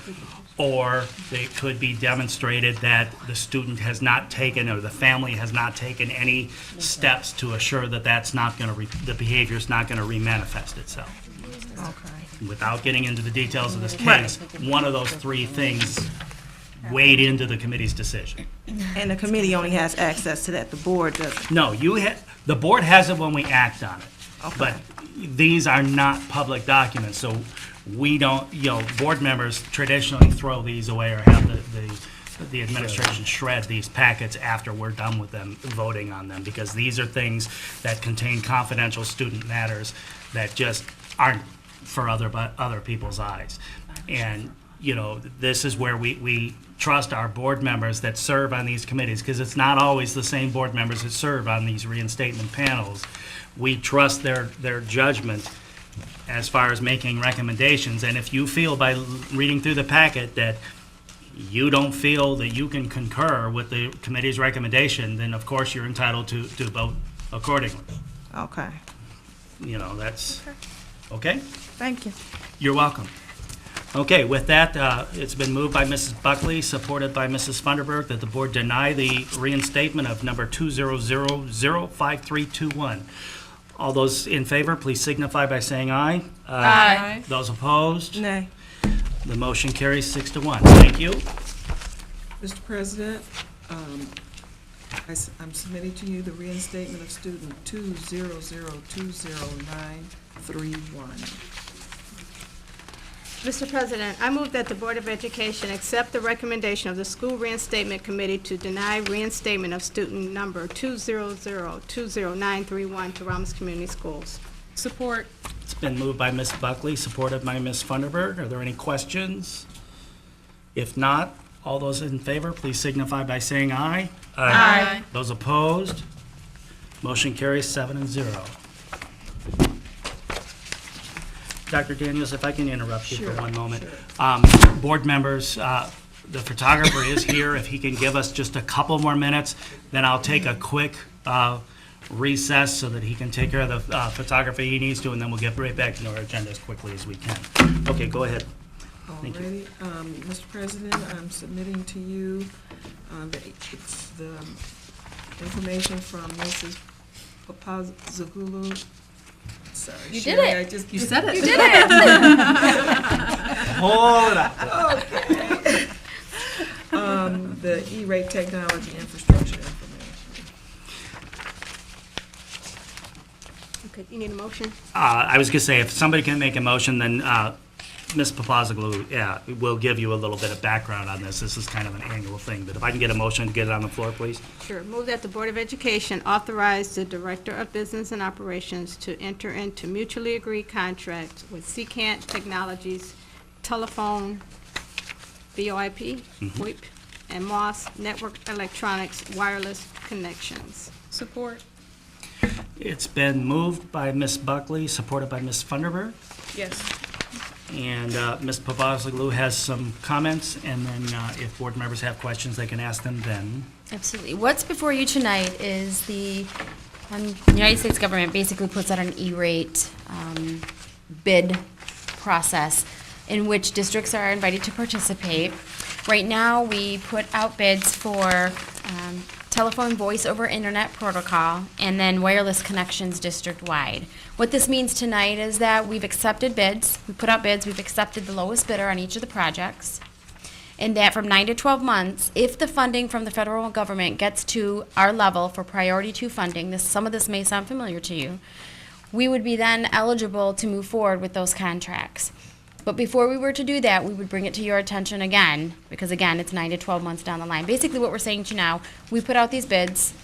Or it could be demonstrated that the student has not taken, or the family has not taken any steps to assure that the behavior's not gonna remanifest itself. Okay. Without getting into the details of this case, one of those three things weighed into the committee's decision. And the committee only has access to that, the board doesn't? No, the board has it when we act on it. Okay. But these are not public documents, so we don't, board members traditionally throw these away or have the administration shred these packets after we're done with them, voting on them, because these are things that contain confidential student matters that just aren't for other people's eyes. And, this is where we trust our board members that serve on these committees, because it's not always the same board members that serve on these reinstatement panels. We trust their judgment as far as making recommendations, and if you feel by reading through the packet that you don't feel that you can concur with the committee's recommendation, then of course you're entitled to vote accordingly. Okay, That's, okay? thank you. You're welcome. Okay, with that, it's been moved by Mrs. Buckley, supported by Mrs. Funderburg, that the board deny the reinstatement of number 200-5321. All those in favor, please signify by saying aye. Aye. Those opposed? Nay. The motion carries 6-1. Thank you. Mr. President, I'm submitting to you the reinstatement of student 200200931. Mr. President, I move that the Board of Education accept the recommendation of the School Reinstatement Committee to deny reinstatement of student number 200200931 to Romulus Community Schools. Support. It's been moved by Ms. Buckley, supported by Ms. Funderburg. Are there any questions? If not, all those in favor, please signify by saying aye. Aye. Those opposed? Motion carries 7-0. Dr. Daniels, if I can interrupt you for one moment. Board members, the photographer is here. If he can give us just a couple more minutes, then I'll take a quick recess so that he can take care of the photography he needs to, and then we'll get right back to our agenda as quickly as we can. Okay, go ahead. Thank you. Alrighty, Mr. President, I'm submitting to you the information from Mrs. Papazoglu. Sorry, You did Sherry, it. I just You said it. You did it. Hold up. Okay. The E-rate technology infrastructure information. Okay, you need a motion? I was gonna say, if somebody can make a motion, then Ms. Papazoglu, will give you a little bit of background on this. This is kind of an annual thing, but if I can get a motion to get it on the floor, please. Sure. Move that the Board of Education authorize the Director of Business and Operations to enter into mutually agreed contracts with Secant Technologies, Telephone, VoIP, WIP, and Moss Network Electronics Wireless Connections. Support. It's been moved by Ms. Buckley, supported by Ms. Funderburg. Yes. And Ms. Papazoglu has some comments, and then if board members have questions, they can ask them then. Absolutely. What's before you tonight is the United States government basically puts out an E-rate bid process in which districts are invited to participate. Right now, we put out bids for telephone voice over internet protocol and then wireless connections district-wide. What this means tonight is that we've accepted bids, we put out bids, we've accepted the lowest bidder on each of the projects, and that from 9 to 12 months, if the funding from the federal government gets to our level for priority 2 funding, some of this may sound familiar to you, we would be then eligible to move forward with those contracts. But before we were to do that, we would bring it to your attention again, because again, it's 9 to 12 months down the line. Basically what we're saying to you now, we put out these bids,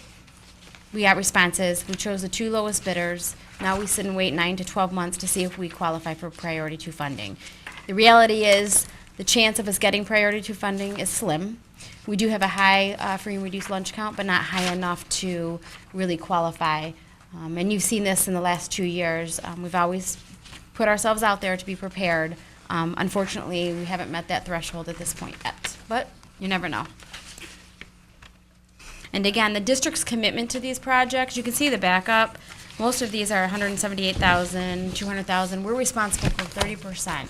we got responses, we chose the 2 lowest bidders, now we sit and wait 9 to 12 months to see if we qualify for priority 2 funding. The reality is, the chance of us getting priority 2 funding is slim. We do have a high free and reduced lunch count, but not high enough to really qualify. And you've seen this in the last 2 years. We've always put ourselves out there to be prepared. Unfortunately, we haven't met that threshold at this point yet, but you never know. And again, the district's commitment to these projects, you can see the backup. Most of these are 178,000, 200,000. We're responsible for 30%.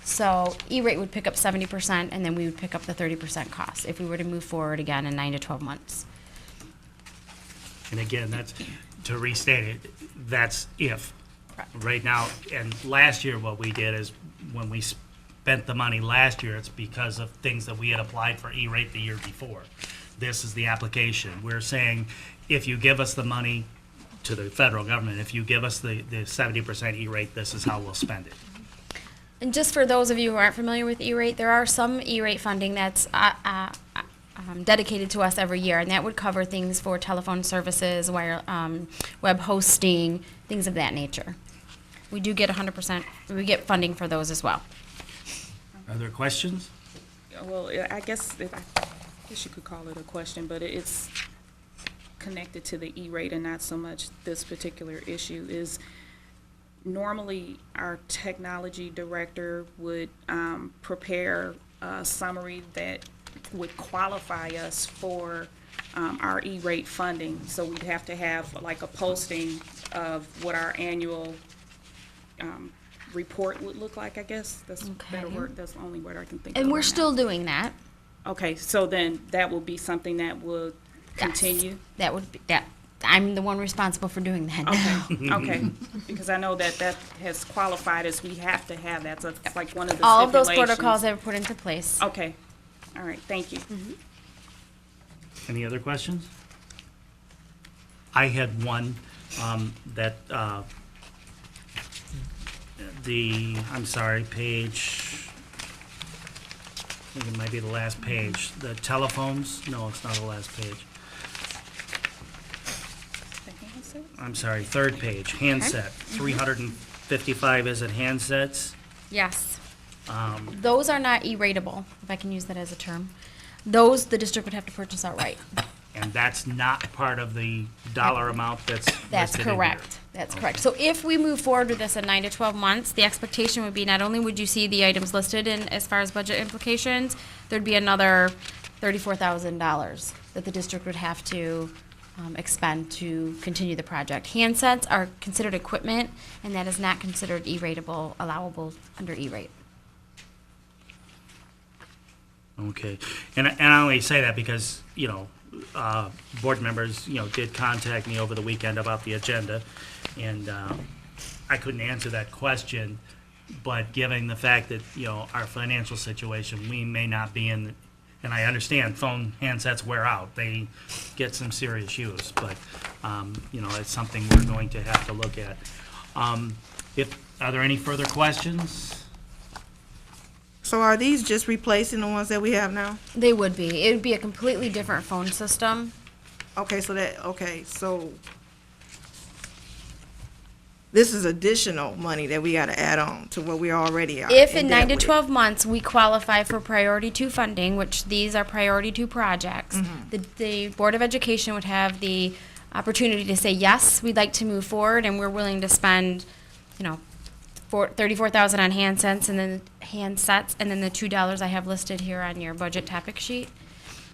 So E-rate would pick up 70%, and then we would pick up the 30% cost if we were to move forward again in 9 to 12 months. And again, that's, to restate it, that's if. Correct. Right now, and last year what we did is, when we spent the money last year, it's because of things that we had applied for E-rate the year before. This is the application. We're saying, if you give us the money to the federal government, if you give us the 70% E-rate, this is how we'll spend it. And just for those of you who aren't familiar with E-rate, there are some E-rate funding that's dedicated to us every year, and that would cover things for telephone services, web hosting, things of that nature. We do get 100%, we get funding for those as well. Are there questions? Well, I guess you could call it a question, but it's connected to the E-rate and not so much this particular issue. Is normally our technology director would prepare a summary that would qualify us for our E-rate funding. So we'd have to have like a posting of what our annual report would look like, I guess. That's a better word. That's the only word I can think of. And we're right still now. doing that. Okay, so then that will be something that will continue? Yes, that would be, I'm the one responsible for doing that now. Okay, okay, because I know that has qualified as we have to have that, so it's like one of the All of those stipulations. protocols have put into place. Okay, all right, thank you. Any other questions? I had one that, I'm sorry, page, I think it might be the last page. The telephones, no, it's not the last page. I'm sorry, third page, handset, 355, is it handsets? Yes. Those are not E-ratable, if I can use that as a term. Those, the district would have to purchase outright. And that's not part of the dollar amount that's That's listed in here. correct. That's correct. So if we move forward with this in 9 to 12 months, the expectation would be not only would you see the items listed in as far as budget implications, there'd be another $34,000 that the district would have to expend to continue the project. Handsets are considered equipment, and that is not considered E-ratable, allowable under E-rate. Okay, and I only say that because, you know, board members, you know, did contact me over the weekend about the agenda, and I couldn't answer that question, but given the fact that, you know, our financial situation, we may not be in, and I understand phone handsets wear out, they get some serious use, but, you know, it's something we're going to have to look at. Are there any further questions? So are these just replacing the ones that we have now? They would be. It would be a completely different phone system. Okay, so this is additional money that we gotta add on to what we already are. If in debt 9 to with. 12 months, we qualify for priority 2 funding, which these are priority 2 projects, the Board of Education would have the opportunity to say, yes, we'd like to move forward, and we're willing to spend, you know, $34,000 on handsets, and then the $2 I have listed here on your budget topic sheet.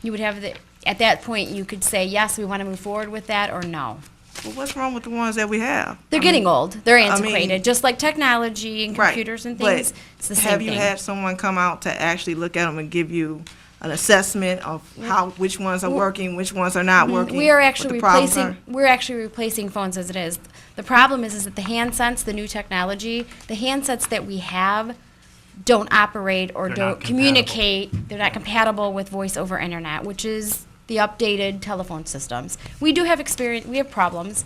You would have at that point, you could say, yes, we want to move forward with that, or no. Well, what's wrong with the ones that we have? They're getting old. They're I mean- antiquated, just like technology and Right, computers and but things. It's the same Have thing. you had someone come out to actually look at them and give you an assessment of which ones are working, which ones are not working? We are what actually the problems replacing phones as it is. The problem is that the handsets, the new technology, the handsets that we have don't operate or They're don't not communicate. They're not compatible with voice over internet, which is the updated telephone systems. We do have experience. We have problems.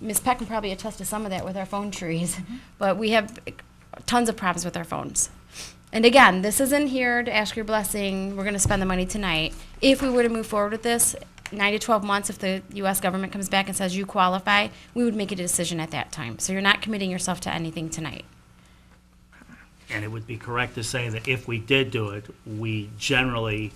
Ms. Peck can probably attest to some of that with our phone trees, but we have tons of problems with our phones. And again, this isn't here to ask your blessing. We're going to spend the money tonight. If we were to move forward with this, 9 to 12 months, if the U.S. government comes back and says you qualify, we would make a decision at that time. So you're not committing yourself to anything tonight. And it would be correct to say that if we did do it, we generally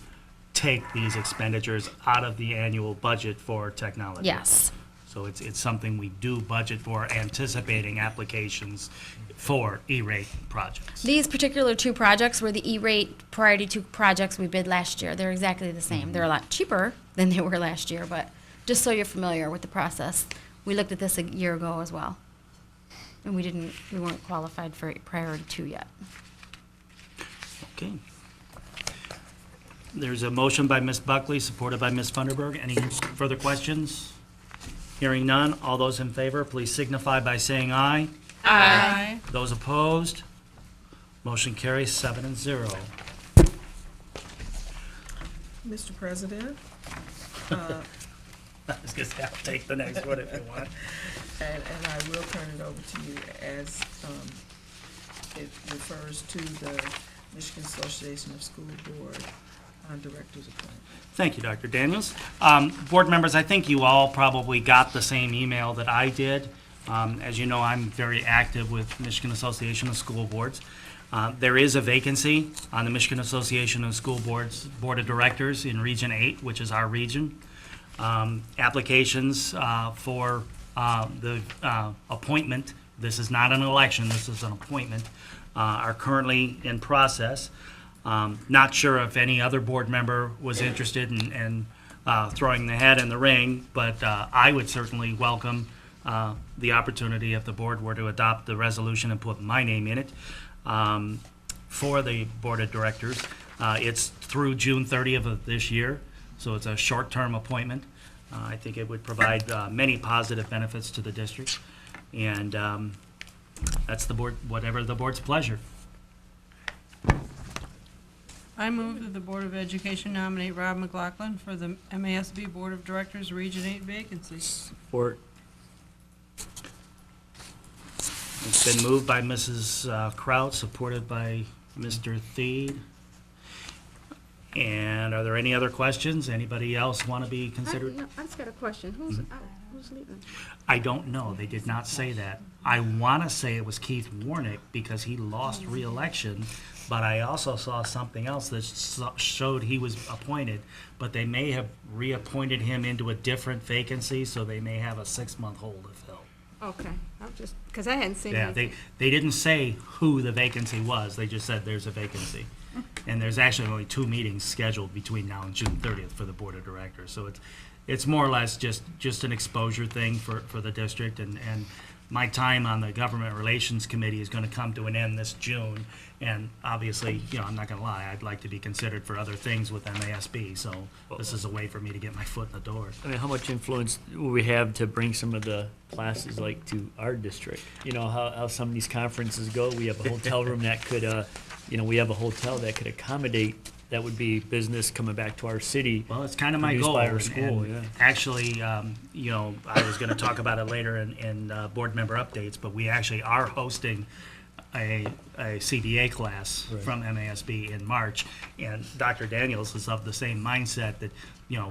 take these expenditures out of the annual budget for technology. Yes. So it's something we do budget for, anticipating applications for E-rate projects. These particular 2 projects were the E-rate priority 2 projects we bid last year. They're exactly the same. They're a lot cheaper than they were last year, but just so you're familiar with the process, we looked at this a year ago as well. And we weren't qualified for priority 2 yet. Okay. There's a motion by Ms. Buckley, supported by Ms. Funderburg. Any further questions? Hearing none, all those in favor, please signify by saying aye. Aye. Those opposed? Motion carries 7-0. Mr. President, I was gonna say, I'll take the next one if you want. and I will turn it over to you as it refers to the Michigan Association of School Board Directors appointment. Thank you, Dr. Daniels. Board members, I think you all probably got the same email that I did. As you know, I'm very active with Michigan Association of School Boards. There is a vacancy on the Michigan Association of School Boards Board of Directors in Region 8, which is our region. Applications for the appointment, this is not an election, this is an appointment, are currently in process. Not sure if any other board member was interested in throwing the hat in the ring, but I would certainly welcome the opportunity if the board were to adopt the resolution and put my name in it for the board of directors. It's through June 30th of this year, so it's a short-term appointment. I think it would provide many positive benefits to the district, and that's the board, whatever the board's pleasure. I move that the Board of Education nominate Rob McLaughlin for the MASB Board of Directors Region 8 vacancy. Support. It's been moved by Mrs. Kraut, supported by Mr. Theed. And are there any other questions? Anybody else want to be considered? I just got a question. Who's leaving? I don't know. They did not say that. I want to say it was Keith Warnick because he lost re-election, but I also saw something else that showed he was appointed, but they may have reappointed him into a different vacancy, so they may have a 6-month hold to fill. Okay, I'm just, because I hadn't seen Yeah, anything. they didn't say who the vacancy was. They just said there's a vacancy. And there's actually only 2 meetings scheduled between now and June 30th for the Board of Directors. So it's more or less just an exposure thing for the district. And my time on the Government Relations Committee is going to come to an end this June. And obviously, I'm not going to lie, I'd like to be considered for other things with MASB. So this is a way for me to get my foot in the door. I mean, how much influence will we have to bring some of the classes like to our district? You know, how some of these conferences go, we have a hotel room that could, we have a hotel that could accommodate, that would be business coming back to our city. Well, it's kind of my produced goal. by our and- school, and yeah. Actually, I was going to talk about it later in board member updates, but we actually are hosting a CDA class Right. from MASB in March. And Dr. Daniels is of the same mindset that,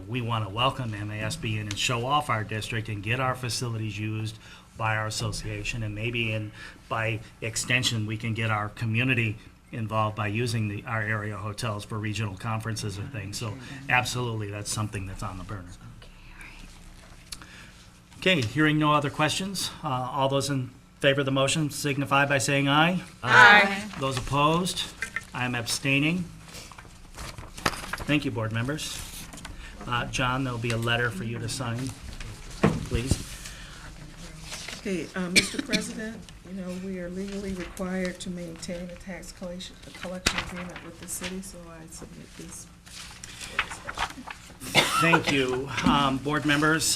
we want to welcome MASB in and show off our district and get our facilities used by our association. And maybe by extension, we can get our community involved by using our area hotels for regional conferences and things. So absolutely, that's something that's on the burner. Okay, hearing no other questions, all those in favor of the motion signify by saying aye. Aye. Those opposed, I am abstaining. Thank you, board members. John, there'll be a letter for you to sign, please. Okay, Mr. President, we are legally required to maintain a tax collection agreement with the city, so I submit this for discussion. Thank you, board members.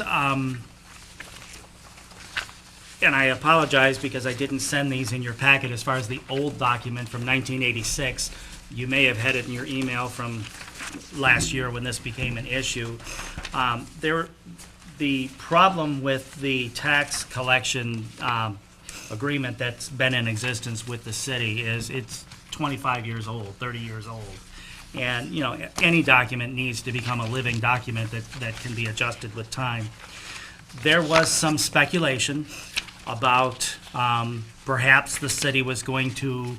And I apologize because I didn't send these in your packet as far as the old document from 1986. You may have had it in your email from last year when this became an issue. The problem with the tax collection agreement that's been in existence with the city is it's 25 years old, 30 years old. And, any document needs to become a living document that can be adjusted with time. There was some speculation about perhaps the city was going to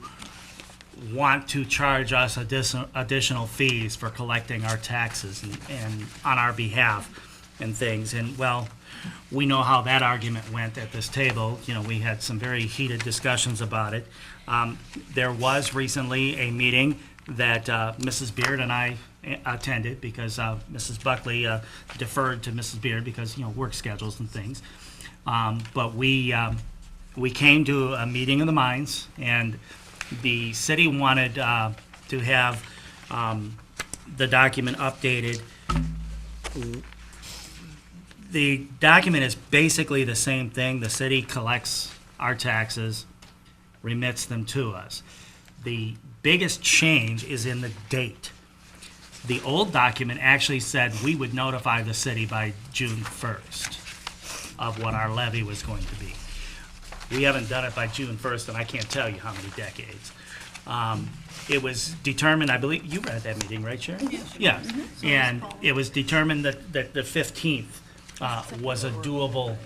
want to charge us additional fees for collecting our taxes and on our behalf and things. And, well, we know how that argument went at this table. We had some very heated discussions about it. There was recently a meeting that Mrs. Beard and I attended because Mrs. Buckley deferred to Mrs. Beard because, work schedules and things. But we came to a meeting of the minds, and the city wanted to have the document updated. The document is basically the same thing. The city collects our taxes, remits them to us. The biggest change is in the date. The old document actually said we would notify the city by June 1st of what our levy was going to be. We haven't done it by June 1st, and I can't tell you how many decades. It was determined, I believe, you were at that meeting, right, Sharon? Yes. And it was determined that the 15th was a doable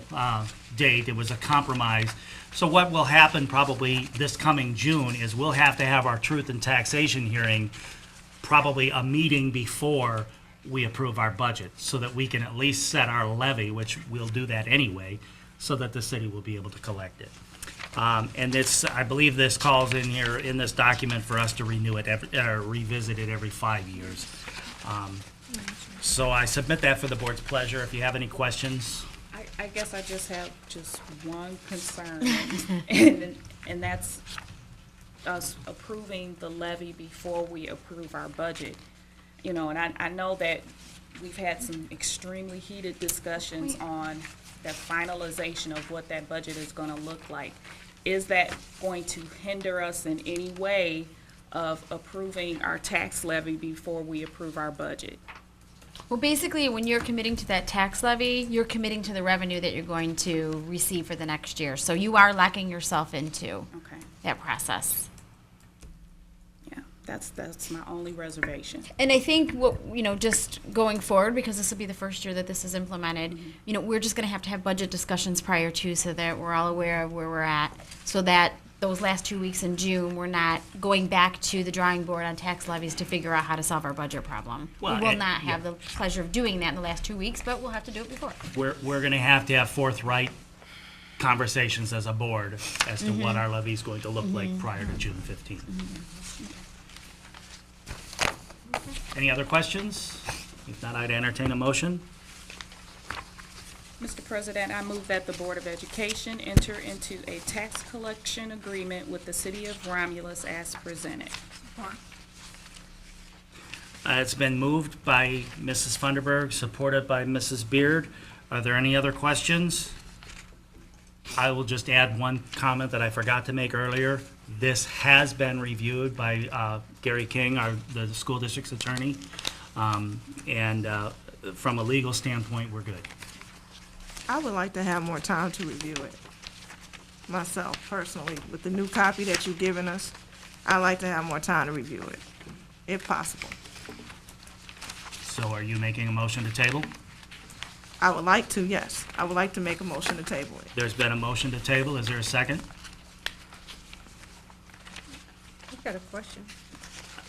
date. It was a compromise. So what will happen probably this coming June is we'll have to have our truth and taxation hearing, probably a meeting before we approve our budget, so that we can at least set our levy, which we'll do that anyway, so that the city will be able to collect it. And this, I believe this calls in here, in this document, for us to renew it, revisit it every 5 years. So I submit that for the board's pleasure. If you have any questions. I guess I just have just one concern, and that's us approving the levy before we approve our budget. And I know that we've had some extremely heated discussions on the finalization of what that budget is gonna look like. Is that going to hinder us in any way of approving our tax levy before we approve our budget. Well, basically, when you're committing to that tax levy, you're committing to the revenue that you're going to receive for the next year. So you are locking yourself into Okay. that process. Yeah, that's my only reservation. And I think what, just going forward, because this will be the first year that this is implemented, we're just gonna have to have budget discussions prior to, so that we're all aware of where we're at, so that those last 2 weeks in June, we're not going back to the drawing board on tax levies to figure out how to solve our budget problem. Well, We will and- not have the pleasure of doing that in the last 2 weeks, but we'll have to do it before. We're going to have forthright conversations as a board as to what our levy is going to look like prior to June 15th. Any other questions? If not, I'd entertain a motion. Mr. President, I move that the Board of Education enter into a tax collection agreement with the City of Romulus as presented. It's been moved by Mrs. Funderburg, supported by Mrs. Beard. Are there any other questions? I will just add one comment that I forgot to make earlier. This has been reviewed by Gary King, the school district's attorney, and from a legal standpoint, we're good. I would like to have more time to review it, myself personally. With the new copy that you've given us, I'd like to have more time to review it, if possible. So are you making a motion to table? I would like to, yes. I would like to make a motion to table it. There's been a motion to table. Is there a second? I've got a question.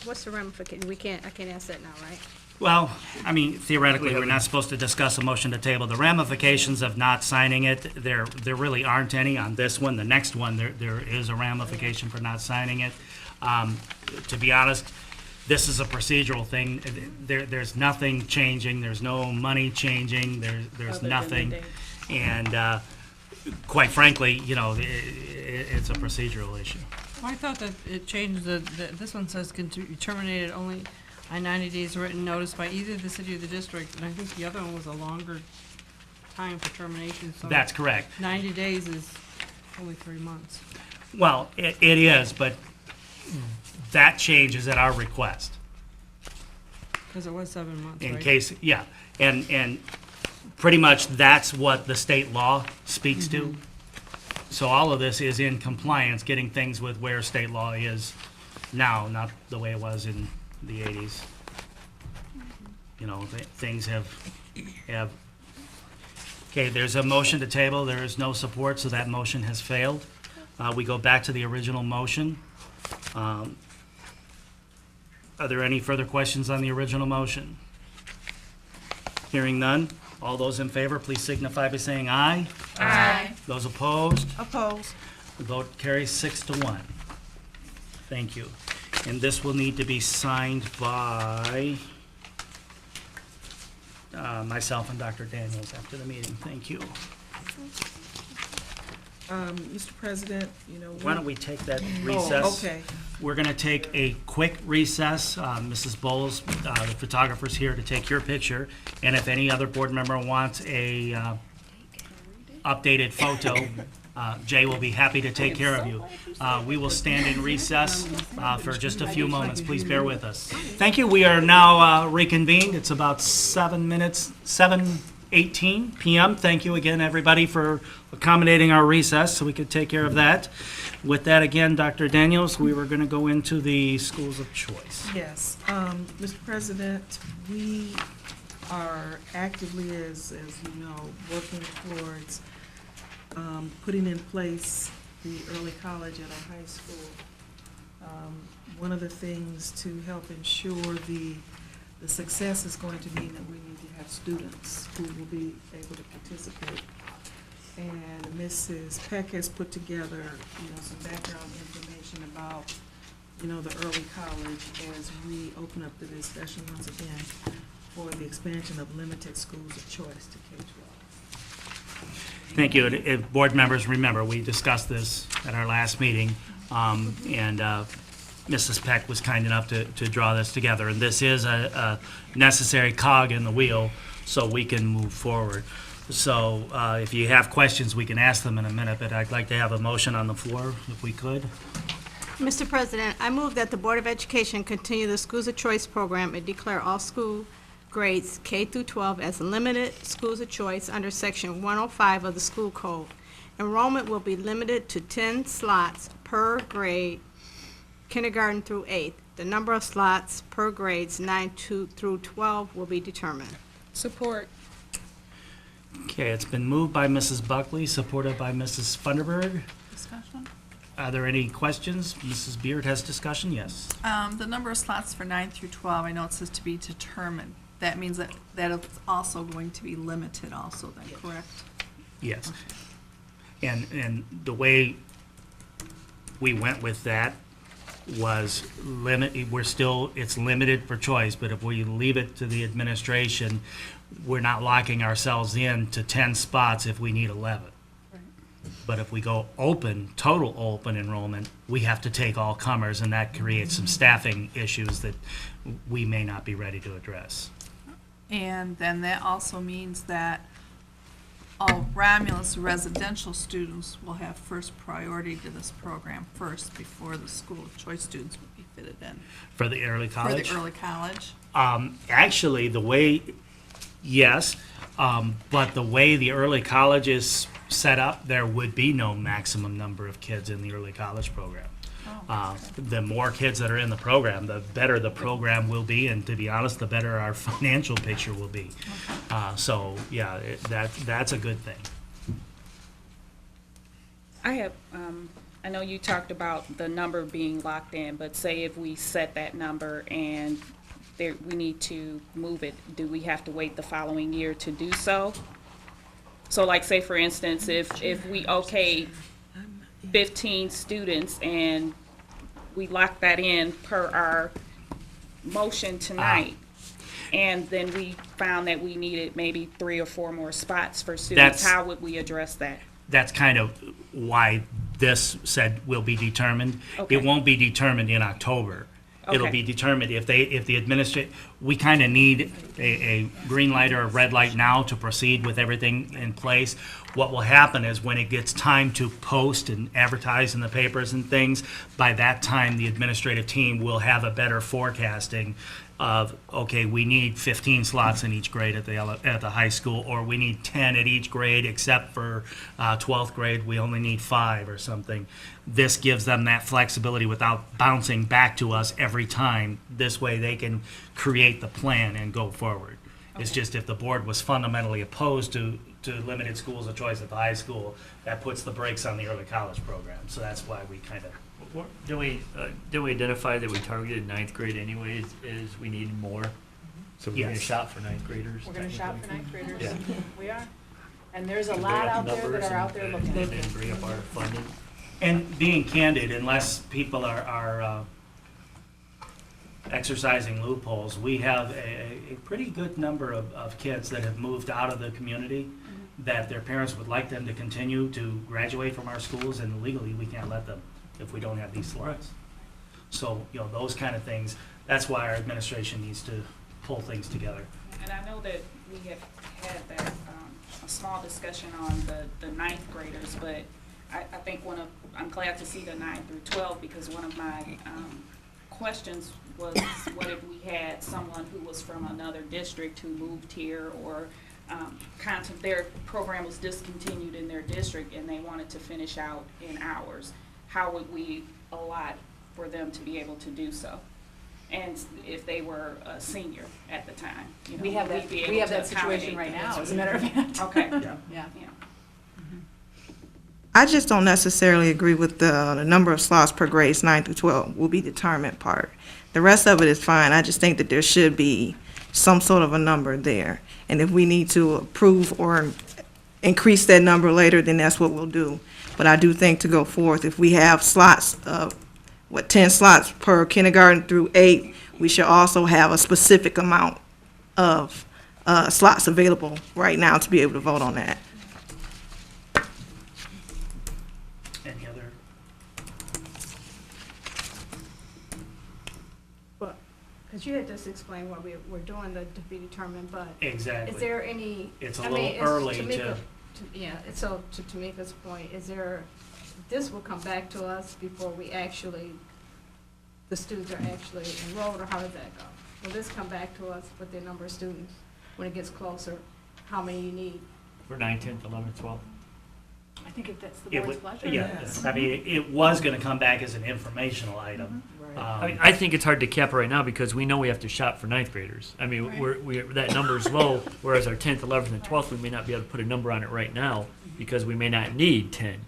What's the ramification? I can't ask that now, right? Well, I mean, theoretically, we're not supposed to discuss a motion to table. The ramifications of not signing it, there really aren't any on this one. The next one, there is a ramification for not signing it. To be honest, this is a procedural thing. There's nothing changing. There's no money changing. There's Other than the nothing. date. And quite frankly, it's a procedural issue. Well, I thought that it changed this one says can be terminated only on 90 days written notice by either the city or the district, and I think the other one was a longer time for termination, so. That's correct. 90 days is only 3 months. Well, it is, but that change is at our request. Because it was 7 months, right? In case, yeah, and pretty much that's what the state law speaks to. So all of this is in compliance, getting things with where state law is now, not the way it was in the 80s. Things have, okay, there's a motion to table, there is no support, so that motion has failed. We go back to the original motion. Are there any further questions on the original motion? Hearing none, all those in favor, please signify by saying aye. Aye. Those opposed? Opposed? The vote carries 6-1. Thank you. And this will need to be signed by myself and Dr. Daniels after the meeting. Thank you. Mr. President, Why don't we take that recess? Oh, okay. We're going to take a quick recess. Mrs. Bowles, the photographer's here to take your picture. And if any other board member wants a updated photo, Jay will be happy to take care of you. We will stand in recess for just a few moments. Please bear with us. Thank you. We are now reconvened. It's about 7:18 p.m. Thank you again, everybody, for accommodating our recess so we could take care of that. With that, again, Dr. Daniels, we were going to go into the schools of choice. Yes, Mr. President, we are actively, as you know, working towards putting in place the early college at our high school. One of the things to help ensure the success is going to mean that we need to have students who will be able to participate. And Mrs. Peck has put together, some background information about, the early college as we open up the discussion once again for the expansion of limited schools of choice to K-12. Thank you. If board members remember, we discussed this at our last meeting, and Mrs. Peck was kind enough to draw this together. And this is a necessary cog in the wheel so we can move forward. So if you have questions, we can ask them in a minute, but I'd like to have a motion on the floor, if we could. Mr. President, I move that the Board of Education continue the Schools of Choice program and declare all school grades K through 12 as limited schools of choice under Section 105 of the School Code. Enrollment will be limited to 10 slots per grade, kindergarten through 8th. The number of slots per grades 9 through 12 will be determined. Support. Okay, it's been moved by Mrs. Buckley, supported by Mrs. Funderburg. Discussion? Are there any questions? Mrs. Beard has discussion, yes. The number of slots for 9 through 12, I know it says to be determined. That means that it's also going to be limited also then, correct? Yes. And the way we went with that was it's limited for choice, but if we leave it to the administration, we're not locking ourselves in to 10 spots if we need 11. But if we go total open enrollment, we have to take all comers, and that creates some staffing issues that we may not be ready to address. And then that also means that all Romulus residential students will have first priority to this program first before the school of choice students would be fitted in. For the early college? For the early college. Actually, yes, but the way the early college is set up, there would be no maximum number of kids in the early college program. The more kids that are in the program, the better the program will be, and to be honest, the better our financial picture will be. So, yeah, that's a good thing. I have, I know you talked about the number being locked in, but say if we set that number and we need to move it, do we have to wait the following year to do so? So like, say for instance, if we okay 15 students and we lock that in per our motion tonight, and then we found that we needed maybe 3 or 4 more spots for students, how would we address that? That's kind of why this said will be determined. Okay. It won't be determined in October. It'll Okay. be determined if the we kind of need a green light or a red light now to proceed with everything in place. What will happen is when it gets time to post and advertise in the papers and things, by that time, the administrative team will have a better forecasting of, okay, we need 15 slots in each grade at the high school, or we need 10 at each grade, except for 12th grade, we only need 5 or something. This gives them that flexibility without bouncing back to us every time. This way they can create the plan and go forward. It's just if the board was fundamentally opposed to limited schools of choice at the high school, that puts the brakes on the early college program. So that's why we kind of, Did we identify that we targeted 9th grade anyways, is we need more? So we're gonna Yes. shop for 9th graders? We're gonna shop for technically? 9th graders. Yeah. We are. And there's a And lot bring up out there numbers that are out there and looking. then bring up our funding. and being candid, unless people are exercising loopholes, we have a pretty good number of kids that have moved out of the community that their parents would like them to continue to graduate from our schools, and legally, we can't let them if we don't have these slots. So, those kind of things, that's why our administration needs to pull things together. And I know that we have had that, a small discussion on the 9th graders, but I think I'm glad to see the 9 through 12, because one of my questions was, what if we had someone who was from another district who moved here, or their program was discontinued in their district and they wanted to finish out in ours? How would we allot for them to be able to do so? And if they were a senior at the time, We have would that, be we able have to that situation accommodate right them. now, as a matter of fact. Okay, Yeah. Yeah. yeah. I just don't necessarily agree with the number of slots per grades 9 through 12 will be determined part. The rest of it is fine. I just think that there should be some sort of a number there. And if we need to approve or increase that number later, then that's what we'll do. But I do think to go forth, if we have slots of, 10 slots per kindergarten through 8, we should also have a specific amount of slots available right now to be able to vote on that. Any other? Because you had just explained what we're doing to be determined, but Exactly. is there any? It's a I little mean, early Yeah, so to Tamika's point, is there this will come back to us before we actually, the students are actually enrolled, or how does that go? Will this come back to us with the number of students when it gets closer, how many you need? For 9, 10th, 11th, 12th. I think if that's the It board's would, pleasure. yeah, I mean, it was gonna come back as an informational item. I mean, I think it's hard to cap it right now because we know we have to shop for 9th graders. I mean, that number is low, whereas our 10th, 11th, and 12th, we may not be able to put a number on it right now because we may not need 10.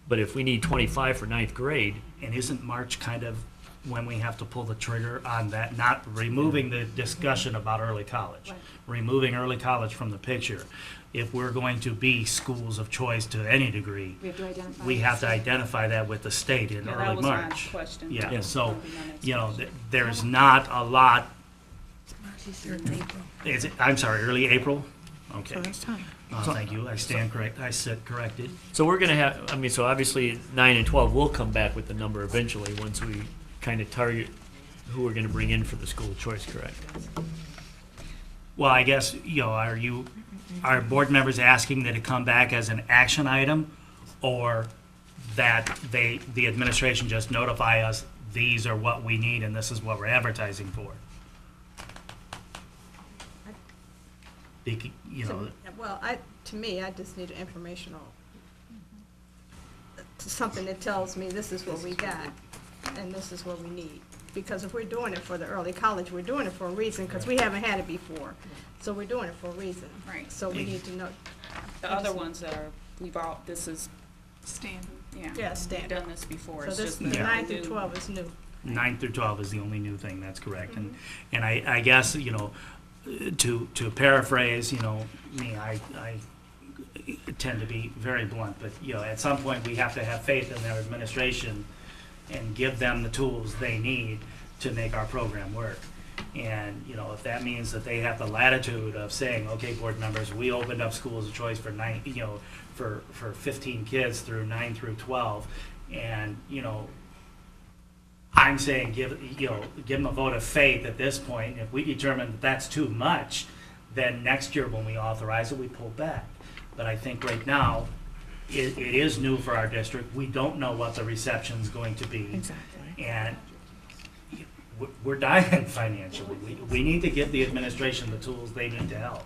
But if we need 25 for 9th grade, And isn't March kind of when we have to pull the trigger on that, not removing the discussion about early college, removing early college from the picture? If we're going to be schools of choice to any degree, We have to identify. we have to identify that with the state in Yeah, early that was my March. question. Yeah, Yeah. so, you know, there's not a lot, is it, I'm sorry, early April? Okay. So that's time. Thank you, I stand correct, I sit corrected. so we're gonna have, I mean, so obviously 9 and 12 will come back with the number eventually once we kind of target who we're gonna bring in for the school choice, correct? Well, I guess, you know, are board members asking that it come back as an action item? Or that the administration just notify us, these are what we need and this is what we're advertising for? You know, Well, to me, I just need an informational, something that tells me this is what we got, and this is what we need. Because if we're doing it for the early college, we're doing it for a reason, because we haven't had it before. So we're doing it for a reason. Right. So we need to know, The other ones that are, this is, Standard. yeah. Yeah, We've standard. done this before. so It's this, just the the 9 through new- 12 is new. 9 through 12 is the only new thing, that's correct. And I guess, you know, to paraphrase, you know, me, I tend to be very blunt, but, you know, at some point, we have to have faith in their administration and give them the tools they need to make our program work. And, you know, if that means that they have the latitude of saying, okay, board members, we opened up schools of choice for 15 kids through 9 through 12, and, you know, I'm saying give them a vote of faith at this point. If we determine that that's too much, then next year when we authorize it, we pull back. But I think right now, it is new for our district. We don't know what the reception's going to be. Exactly. And we're dying financially. We need to give the administration the tools they need to help.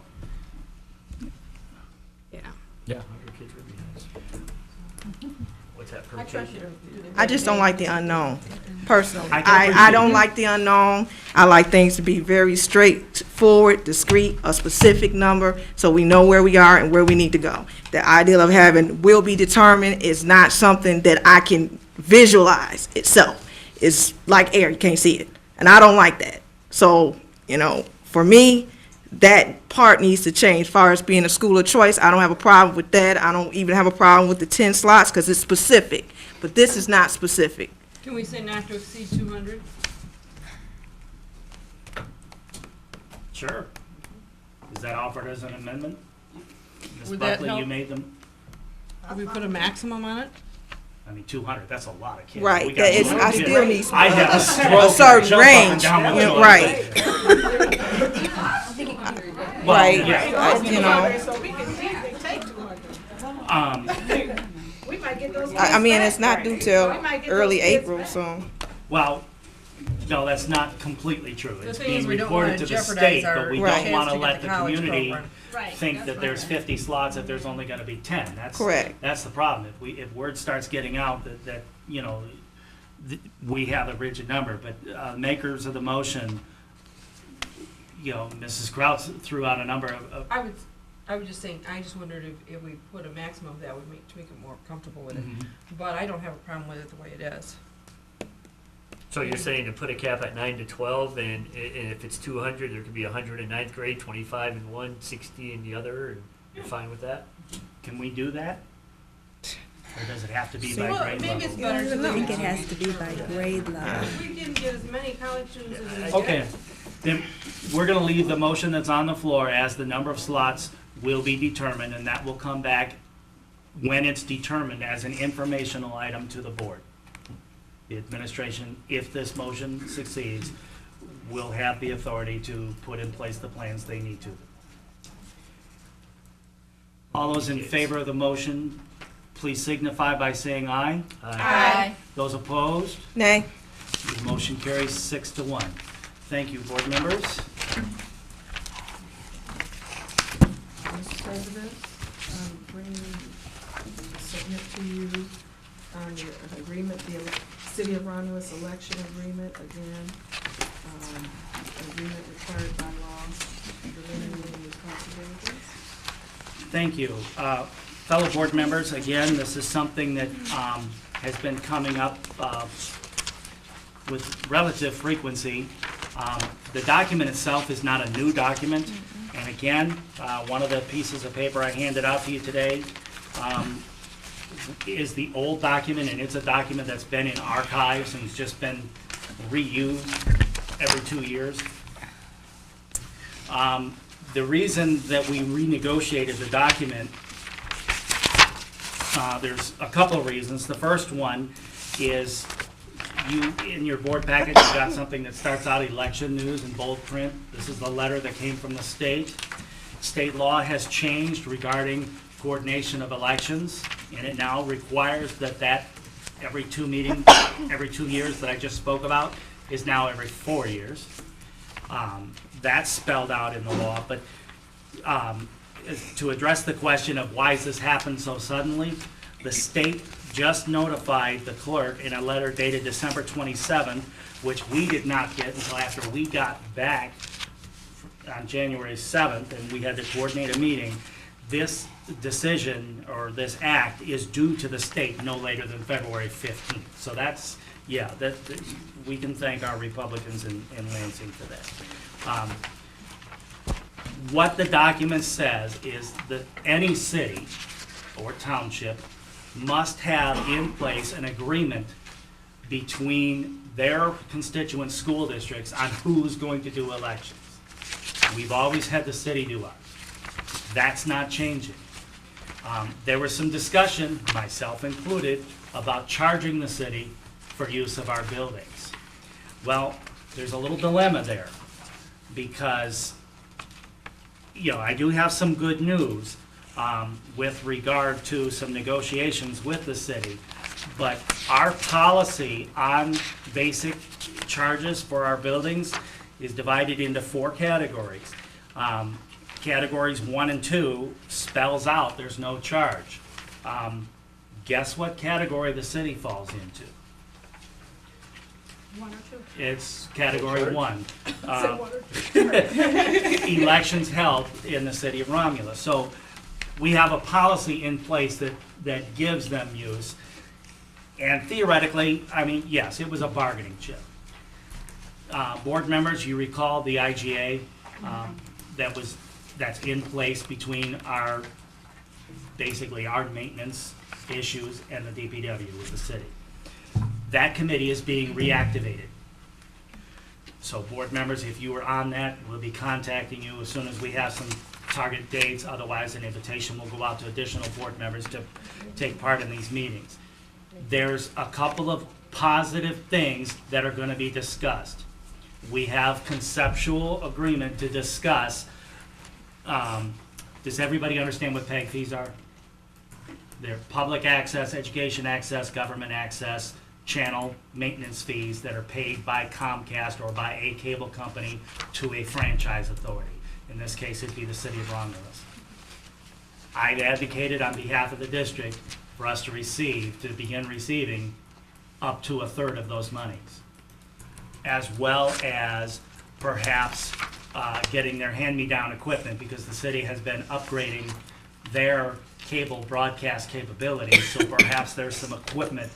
Yeah. Yeah. 100 kids would be nice. What's that per I trust kid? you to. I just don't like the unknown, personally. I can I appreciate don't it. like the unknown. I like things to be very straightforward, discreet, a specific number, so we know where we are and where we need to go. The idea of having will be determined is not something that I can visualize itself. It's like air, you can't see it. And I don't like that. So, you know, for me, that part needs to change. As far as being a school of choice, I don't have a problem with that. I don't even have a problem with the 10 slots because it's specific. But this is not specific. Can we say not to exceed 200? Sure. Is that offered as an amendment? Ms. Would that Buckley, you help? made them, Could we put a maximum on it? I mean, 200, that's a lot of kids. Right, We got that is- 200 I kids. still need I have a a stroke. certain jump up and range. down with Yeah, 200 right. kids. Well, Right, yeah. you know, So we can easily take 200. We might get those. I mean, it's not due till We might get early those kids April, back. so. Well, no, that's not completely true. The It's thing is, being we don't reported wanna to the jeopardize state, our but we Right. don't want chance to to let get the the college community program. Right, think that's that there's right. 50 slots if there's only going to be 10. That's Correct. That's the problem. If word starts getting out that you know, we have a rigid number, but makers of the motion, you know, Mrs. Kraus threw out a number of I was just saying, I just wondered if we put a maximum, that would make it more comfortable with it. Mhm. But I don't have a problem with it the way it is. So you're saying to put a cap at 9 to 12, and if it's 200, there could be 100 in 9th grade, 25 in one, 60 in the other, and you're fine with that? Can we do that? Or does it have to be by Well, grade maybe it's level? better to I think it leave has to be by grade level. If we didn't get as many college students as we did. Okay, then we're gonna leave the motion that's on the floor as the number of slots will be determined, and that will come back when it's determined as an informational item to the board. The administration, if this motion succeeds, will have the authority to put in place the plans they need to. All those in favor of the motion please signify by saying aye. Aye. Those opposed? Nay. The motion carries 6-1. Thank you, board members. Mr. President, submit to you on the agreement, the City of Romulus election agreement, again, agreement required by law, delineating responsibilities. Thank you. Fellow board members, again, this is something that has been coming up with relative frequency. The document itself is not a new document. And again, one of the pieces of paper I handed out to you today is the old document, and it's a document that's been in archives and it's just been reused every 2 years. The reason that we renegotiated the document, there's a couple of reasons. The first one is you, in your board package, you got something that starts out election news in bold print. This is the letter that came from the state. State law has changed regarding coordination of elections, and it now requires that every 2 years that I just spoke about is now every 4 years. That's spelled out in the law, but to address the question of why has this happened so suddenly, the state just notified the clerk in a letter dated December 27th, which we did not get until after we got back on January 7th, and we had to coordinate a meeting. This decision, or this act, is due to the state no later than February 15th. So that's, yeah, we can thank our Republicans in Lansing for that. What the document says is that any city or township must have in place an agreement between their constituent school districts on who's going to do elections. We've always had the city do ours. That's not changing. There was some discussion, myself included, about charging the city for use of our buildings. Well, there's a little dilemma there, because, you know, I do have some good news with regard to some negotiations with the city, but our policy on basic charges for our buildings is divided into 4 categories. Categories 1 and 2 spells out there's no charge. Guess what category the city falls into? 1 or 2. It's category 1. Elections held in the city of Romulus. So we have a policy in place that gives them use. And theoretically, I mean, yes, it was a bargaining chip. Board members, you recall the IGA that's in place between basically our maintenance issues and the DPW with the city. That committee is being reactivated. So board members, if you were on that, we'll be contacting you as soon as we have some target dates. Otherwise, an invitation will go out to additional board members to take part in these meetings. There's a couple of positive things that are going to be discussed. We have conceptual agreement to discuss. Does everybody understand what PEG fees are? They're public access, education access, government access, channel maintenance fees that are paid by Comcast or by a cable company to a franchise authority. In this case, it'd be the city of Romulus. I've advocated on behalf of the district for us to begin receiving up to 1/3 of those monies, as well as perhaps getting their hand-me-down equipment, because the city has been upgrading their cable broadcast capabilities, so perhaps there's some equipment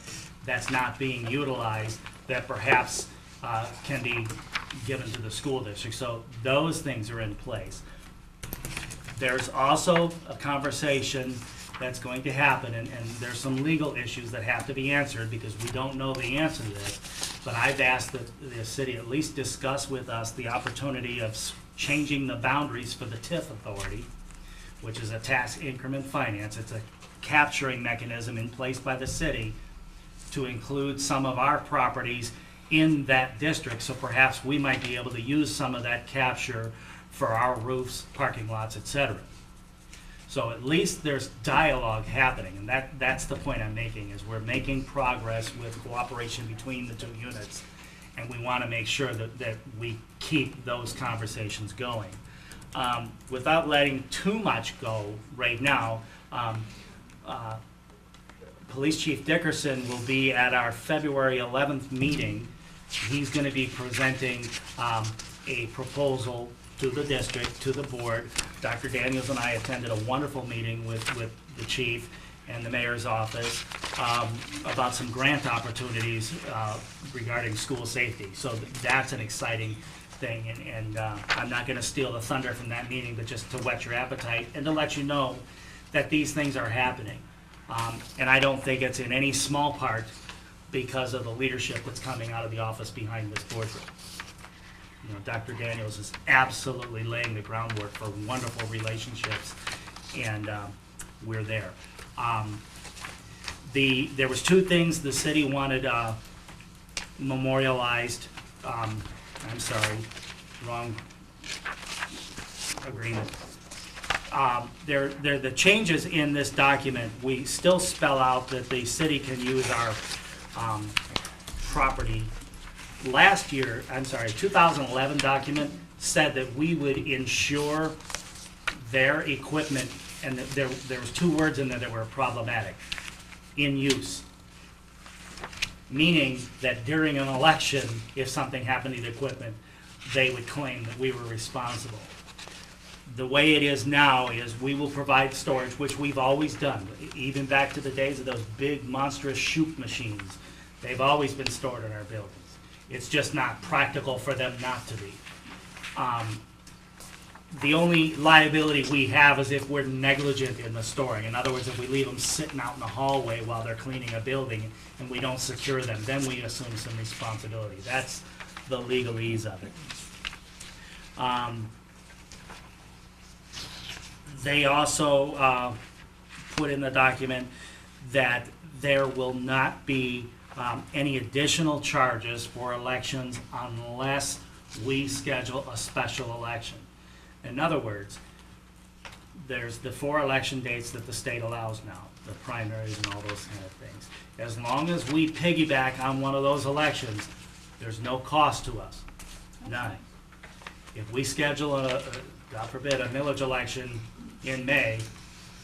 that's not being utilized that perhaps can be given to the school district. So those things are in place. There's also a conversation that's going to happen, and there's some legal issues that have to be answered because we don't know the answer to this, but I've asked that the city at least discuss with us the opportunity of changing the boundaries for the TIF authority, which is a tax increment finance. It's a capturing mechanism in place by the city to include some of our properties in that district, so perhaps we might be able to use some of that capture for our roofs, parking lots, etc. So at least there's dialogue happening, and that's the point I'm making, is we're making progress with cooperation between the two units, and we want to make sure that we keep those conversations going. Without letting too much go right now, Police Chief Dickerson will be at our February 11th meeting. He's going to be presenting a proposal to the district, to the board. Dr. Daniels and I attended a wonderful meeting with the chief and the mayor's office about some grant opportunities regarding school safety. So that's an exciting thing, and I'm not going to steal the thunder from that meeting, but just to whet your appetite and to let you know that these things are happening. And I don't think it's in any small part because of the leadership that's coming out of the office behind this boardroom. You know, Dr. Daniels is absolutely laying the groundwork for wonderful relationships, and we're there. There was two things the city wanted memorialized. I'm sorry, wrong agreement. The changes in this document, we still spell out that the city can use our property. Last year, 2011 document said that we would insure their equipment, and that there was two words in there that were problematic: in use. Meaning that during an election, if something happened to the equipment, they would claim that we were responsible. The way it is now is we will provide storage, which we've always done, even back to the days of those big monstrous chute machines. They've always been stored in our buildings. It's just not practical for them not to be. The only liability we have is if we're negligent in the storing. In other words, if we leave them sitting out in the hallway while they're cleaning a building and we don't secure them, then we assume some responsibility. That's the legalese of it. They also put in the document that there will not be any additional charges for elections unless we schedule a special election. In other words, there's the 4 election dates that the state allows now, the primaries and all those kind of things. As long as we piggyback on one of those elections, there's no cost to us, none. If we schedule God forbid, a millage election in May,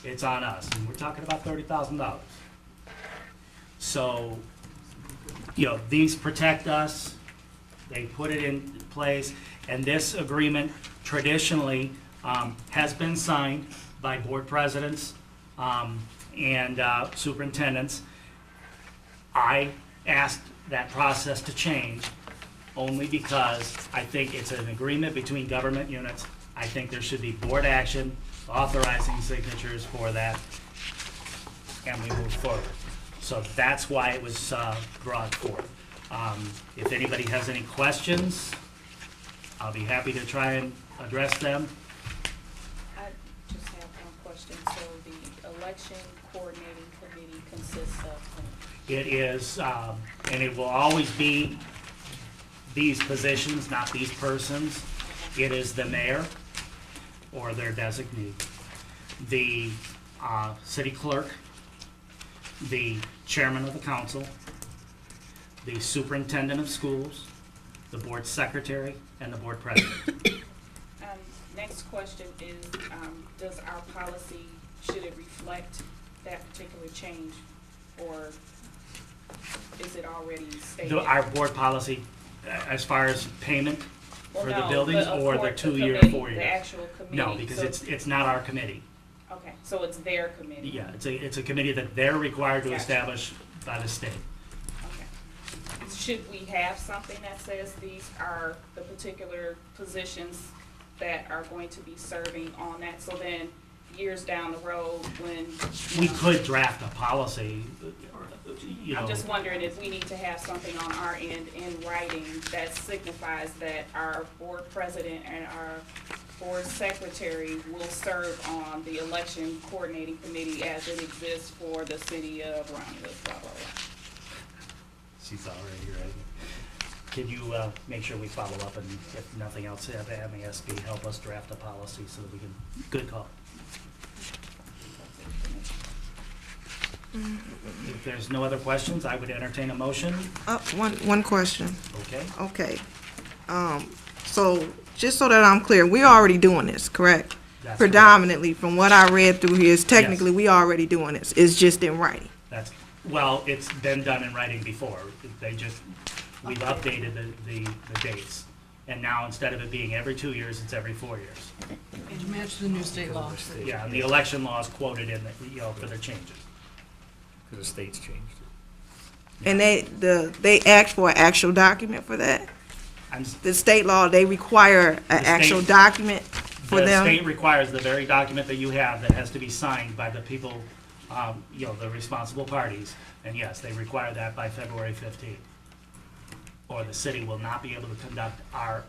it's on us, and we're talking about $30,000. So, you know, these protect us, they put it in place, and this agreement traditionally has been signed by board presidents and superintendents. I asked that process to change only because I think it's an agreement between government units. I think there should be board action authorizing signatures for that, and we move forward. So that's why it was brought forth. If anybody has any questions, I'll be happy to try and address them. I just have one question. So the election coordinating committee consists of? It is, and it will always be these positions, not these persons. It is the mayor or their designee, the city clerk, the chairman of the council, the superintendent of schools, the board secretary, and the board president. Next question is, does our policy, should it reflect that particular change, or is it already stated? Our board policy, as far as payment for the buildings, but or the the 2-year, committee, 4-year? The actual committee. No, because So- it's not our committee. Okay, so it's their committee? Yeah, it's a committee that they're required to Gotcha. establish by the state. Okay. Should we have something that says these are the particular positions that are going to be serving on that? So then, years down the road, when. We could draft a policy, you know. I'm just wondering if we need to have something on our end in writing that signifies that our board president and our board secretary will serve on the election coordinating committee as it exists for the city of Romulus, blah, blah, blah. She's already ready. Can you make sure we follow up, and if nothing else, have MASB help us draft a policy so that we can, good call. If there's no other questions, I would entertain a motion. One question. Okay? Okay. So, just so that I'm clear, we're already doing this, correct? That's Predominantly, from what I read through here, is technically we already doing this. It's just in writing. That's, well, it's been done in writing before. We've updated the dates. And now, instead of it being every 2 years, it's every 4 years. To match the new state law. Yeah, and the election law is quoted in, for the changes. Because the state's changed it. And they asked for an actual document for that? I'm s- The state law, they require an The state- actual document for The them? state requires the very document that you have that has to be signed by the people, the responsible parties. And yes, they require that by February 15th. Or the city will not be able to conduct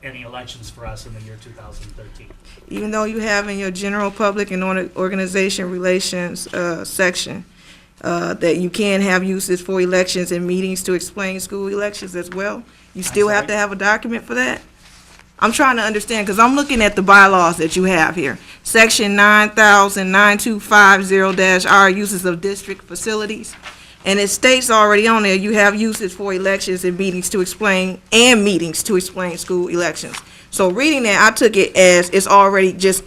any elections for us in the year 2013. Even though you have in your general public and organization relations section that you can have uses for elections and meetings to explain school elections as well, you still have to have a document for that? I'm trying to understand, because I'm looking at the bylaws that you have here. Section 90009250-R, uses of district facilities. And it states already on there, you have uses for elections and meetings to explain school elections. So reading that, I took it as it's already just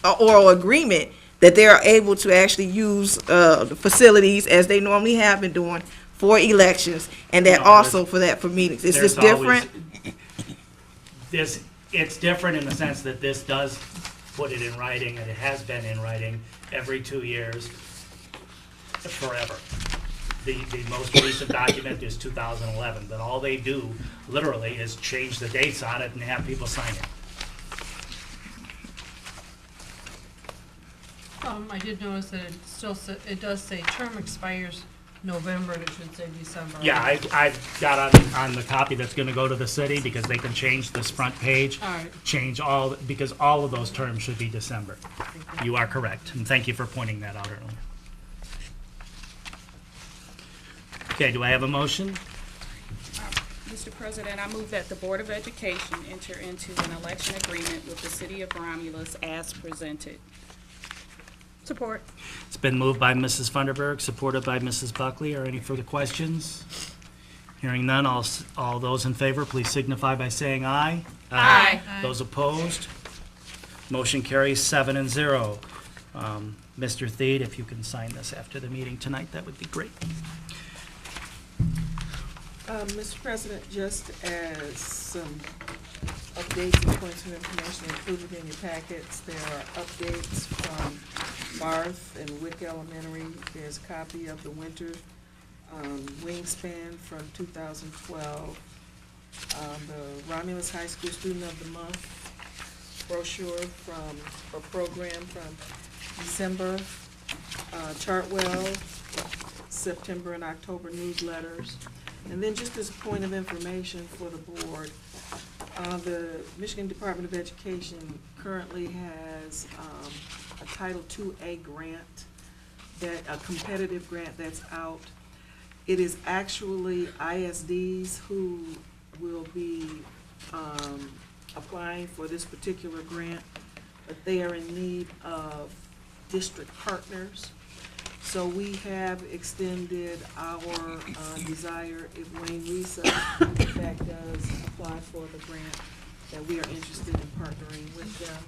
an oral agreement that they are able to actually use the facilities as they normally have been doing for elections, and that No, also for meetings. Is this There's always- different? It's different in the sense that this does put it in writing, and it has been in writing every 2 years forever. The most recent document is 2011, but all they do literally is change the dates on it and have people sign it. I did notice that it does say term expires November, and it should say December. Yeah, I've got on the copy that's gonna go to the city, because they can change this front page. All right. Because all of those terms should be December. You are correct, and thank you for pointing that out earlier. Okay, do I have a motion? Mr. President, I move that the Board of Education enter into an election agreement with the City of Romulus as presented. Support. It's been moved by Mrs. Funderburg, supported by Mrs. Buckley. Are any further questions? Hearing none, all those in favor, please signify by saying aye. Aye. Those opposed? Motion carries 7-0. Mr. Theed, if you can sign this after the meeting tonight, that would be great. Mr. President, just as some updates and points of information included in your packets, there are updates from Barth and Wick Elementary. There's a copy of the winter wingspan from 2012. The Romulus High School Student of the Month brochure program from December, Chartwell, September and October newsletters. And then just as a point of information for the board, the Michigan Department of Education currently has a Title II-A grant, a competitive grant that's out. It is actually ISDs who will be applying for this particular grant, but they are in need of district partners. So we have extended our desire, if Wayne Risa, in fact, does apply for the grant, that we are interested in partnering with them.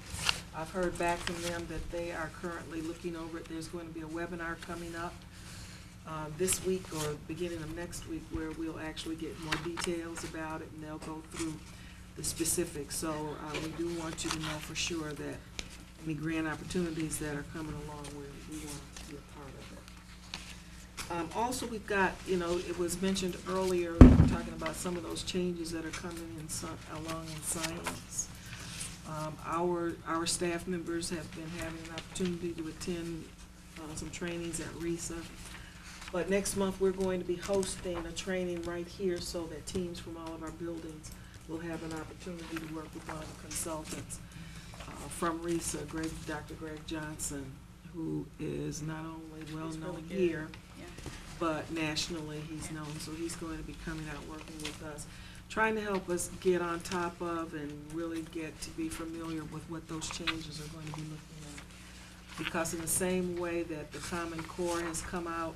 I've heard back from them that they are currently looking over it. There's going to be a webinar coming up this week or beginning of next week where we'll actually get more details about it, and they'll go through the specifics. So we do want you to know for sure that any grant opportunities that are coming along, we want to be a part of it. Also, we've got, it was mentioned earlier, we were talking about some of those changes that are coming along in science. Our staff members have been having an opportunity to attend some trainings at RISA. But next month, we're going to be hosting a training right here so that teams from all of our buildings will have an opportunity to work with one of the consultants from RISA, Dr. Greg Johnson, who is not only well-known here, but nationally he's known. So he's going to be coming out working with us, trying to help us get on top of and really get to be familiar with what those changes are going to be looking at. Because in the same way that the Common Core has come out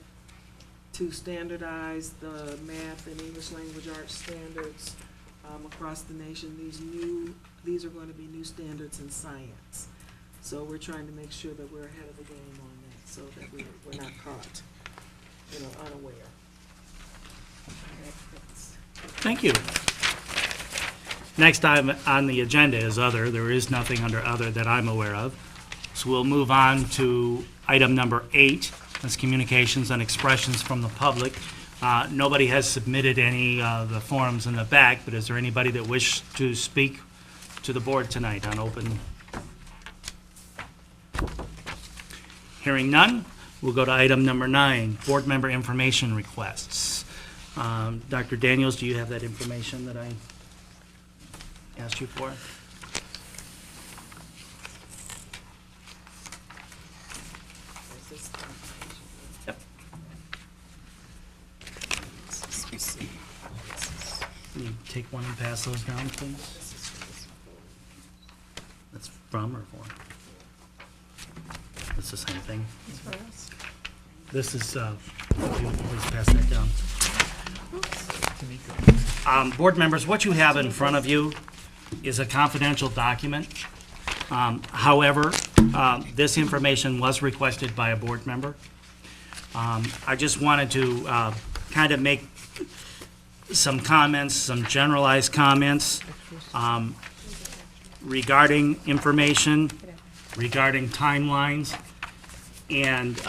to standardize the math and English language arts standards across the nation. These are going to be new standards in science. So we're trying to make sure that we're ahead of the game on that, so that we're not caught, unaware. Thank you. Next item on the agenda is other. There is nothing under other that I'm aware of. So we'll move on to item number 8. That's communications and expressions from the public. Nobody has submitted any of the forms in the back, but is there anybody that wishes to speak to the board tonight on open? Hearing none, we'll go to item number 9, board member information requests. Dr. Daniels, do you have that information that I asked you for? Yep. Can you take one and pass those down, please? That's from or for? It's the same thing. This is, please pass that down. Board members, what you have in front of you is a confidential document. However, this information was requested by a board member. I just wanted to kind of make some comments, some generalized comments regarding information, regarding timelines, and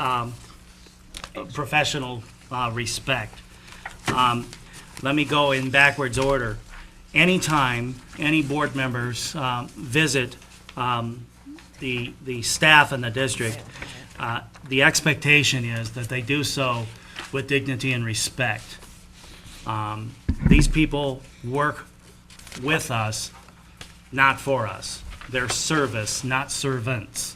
professional respect. Let me go in backwards order. Anytime any board members visit the staff in the district, the expectation is that they do so with dignity and respect. These people work with us, not for us. They're service, not servants.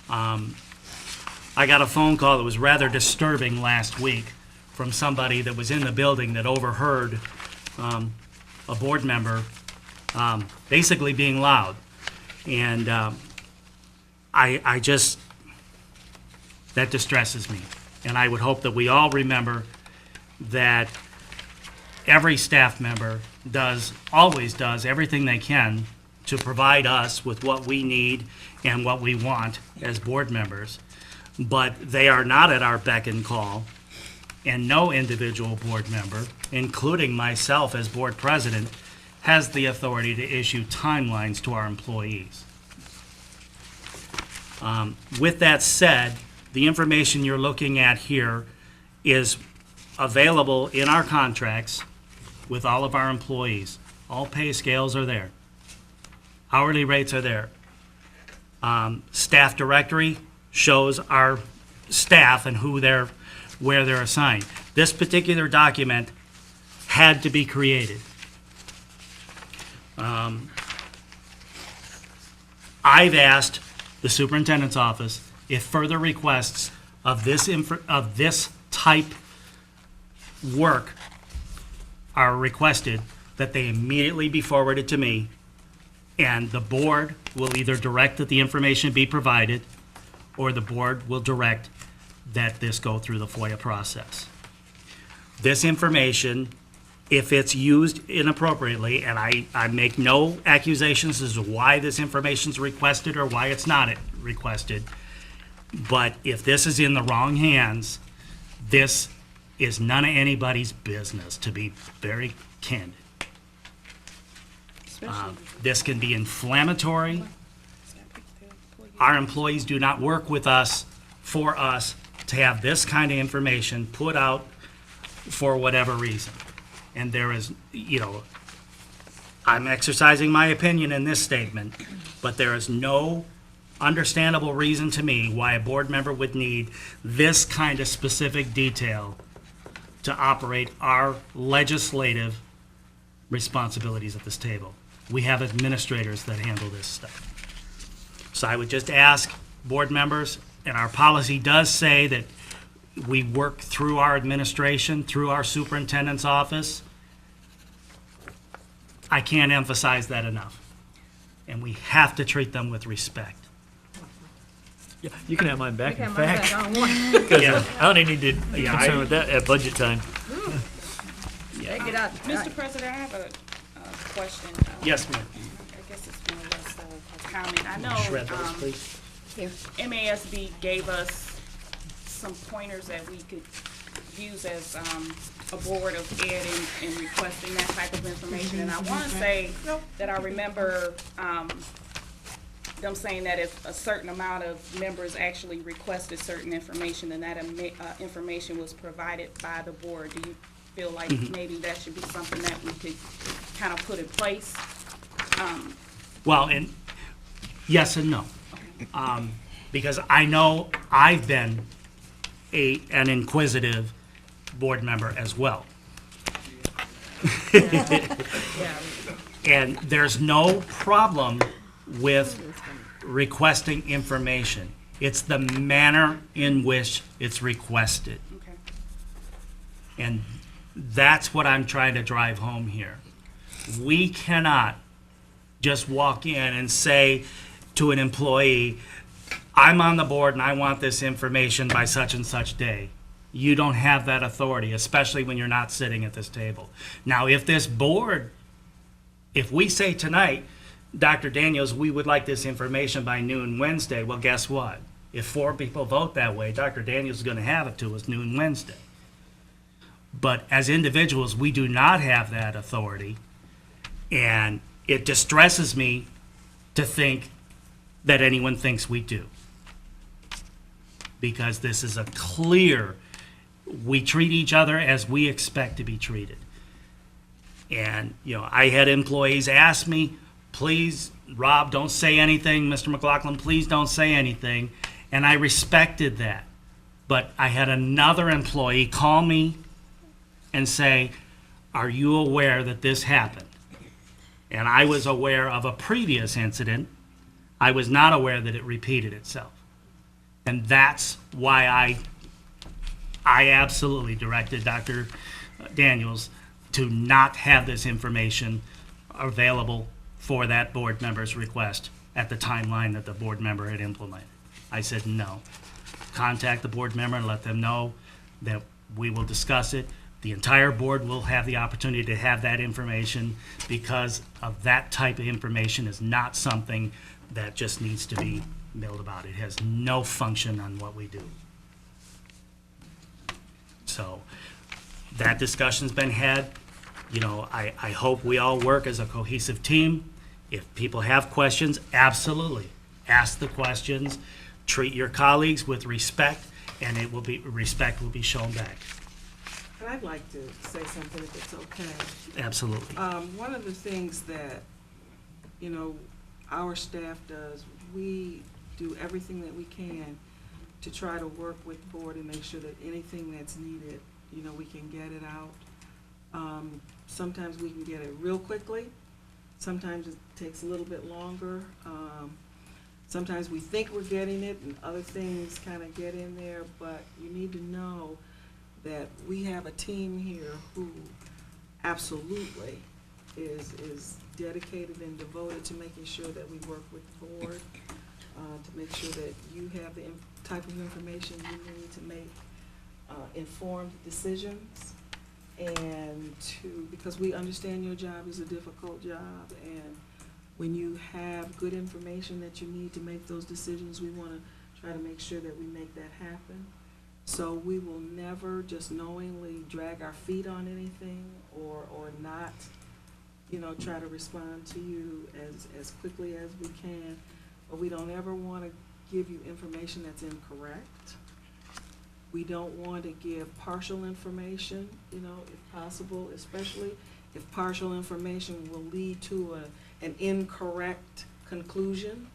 I got a phone call that was rather disturbing last week from somebody that was in the building that overheard a board member basically being loud. And I just, that distresses me. And I would hope that we all remember that every staff member always does everything they can to provide us with what we need and what we want as board members. But they are not at our beck and call, and no individual board member, including myself as board president, has the authority to issue timelines to our employees. With that said, the information you're looking at here is available in our contracts with all of our employees. All pay scales are there. Hourly rates are there. Staff directory shows our staff and where they're assigned. This particular document had to be created. I've asked the superintendent's office if further requests of this type work are requested, that they immediately be forwarded to me, and the board will either direct that the information be provided, or the board will direct that this go through the FOIA process. This information, if it's used inappropriately, and I make no accusations as to why this information is requested or why it's not requested, but if this is in the wrong hands, this is none of anybody's business, to be very candid. This can be inflammatory. Our employees do not work with us, for us, to have this kind of information put out for whatever reason. And there is, I'm exercising my opinion in this statement, but there is no understandable reason to me why a board member would need this kind of specific detail to operate our legislative responsibilities at this table. We have administrators that handle this stuff. So I would just ask board members, and our policy does say that we work through our administration, through our superintendent's office. I can't emphasize that enough. And we have to treat them with respect. Yeah, you can have mine back, in Mine back, fact. I don't want. Because I don't even need to be Yeah, concerned with that at budget time. Take it out. Mr. President, I have a question. Yes, ma'am. I guess it's more or less a comment. I know, Shred those, please. MASB gave us some pointers that we could use as a board of ed in requesting that type of information. And I want to say that I remember them saying that if a certain amount of members actually requested certain information, then that information was provided by the board. Do you feel like maybe that should be something that we could kind of put in place? Well, and yes and no. Because I know I've been an inquisitive board member as well. And there's no problem with requesting information. It's the manner in which it's requested. Okay. And that's what I'm trying to drive home here. We cannot just walk in and say to an employee, I'm on the board and I want this information by such and such day. You don't have that authority, especially when you're not sitting at this table. Now, if this board, if we say tonight, Dr. Daniels, we would like this information by noon Wednesday, well, guess what? If 4 people vote that way, Dr. Daniels is going to have it to us noon Wednesday. But as individuals, we do not have that authority. And it distresses me to think that anyone thinks we do. Because this is a clear, we treat each other as we expect to be treated. And, you know, I had employees ask me, please, Rob, don't say anything. Mr. McLaughlin, please don't say anything. And I respected that. But I had another employee call me and say, are you aware that this happened? And I was aware of a previous incident. I was not aware that it repeated itself. And that's why I absolutely directed Dr. Daniels to not have this information available for that board member's request at the timeline that the board member had implemented. I said, no. Contact the board member and let them know that we will discuss it. The entire board will have the opportunity to have that information, because of that type of information is not something that just needs to be milled about. It has no function on what we do. So that discussion's been had. You know, I hope we all work as a cohesive team. If people have questions, absolutely, ask the questions. Treat your colleagues with respect, and respect will be shown back. And I'd like to say something if it's okay. Absolutely. One of the things that, you know, our staff does, we do everything that we can to try to work with the board and make sure that anything that's needed, you know, we can get it out. Sometimes we can get it real quickly. Sometimes it takes a little bit longer. Sometimes we think we're getting it and other things kind of get in there, but you need to know that we have a team here who absolutely is dedicated and devoted to making sure that we work with the board, to make sure that you have the type of information you need to make informed decisions, and because we understand your job is a difficult job, and when you have good information that you need to make those decisions, we want to try to make sure that we make that happen. So we will never just knowingly drag our feet on anything or not, you know, try to respond to you as quickly as we can. But we don't ever want to give you information that's incorrect. We don't want to give partial information, you know, if possible, especially if partial information will lead to an incorrect conclusion.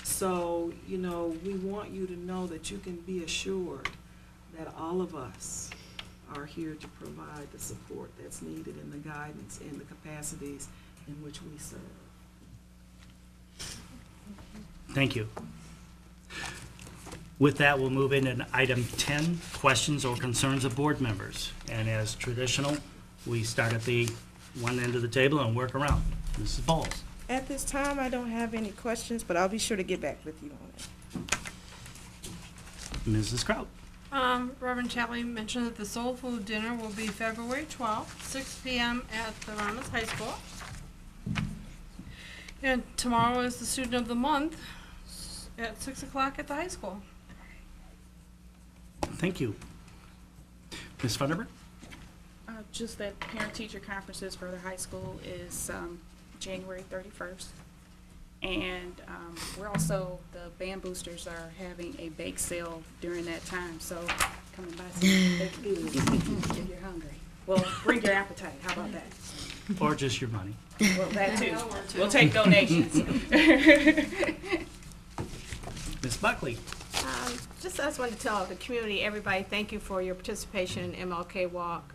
So, you know, we want you to know that you can be assured that all of us are here to provide the support that's needed and the guidance and the capacities in which we serve. Thank you. With that, we'll move into item 10, questions or concerns of board members. And as traditional, we start at the one end of the table and work around. Mrs. Bowles. At this time, I don't have any questions, but I'll be sure to get back with you on it. Mrs. Kraut. Reverend Chatley mentioned that the soul food dinner will be February 12th, 6 p.m. at the Romulus High School. And tomorrow is the student of the month at 6 o'clock at the high school. Thank you. Ms. Funderburg? Just that parent-teacher conferences for the high school is January 31st. And we're also, the band boosters are having a bake sale during that time, so come and buy some baked goods if you're hungry. Well, bring your appetite, how about that? Or just your money? Well, that too. We'll take donations. Ms. Buckley? Just, I just wanted to tell the community, everybody, thank you for your participation in MLK Walk.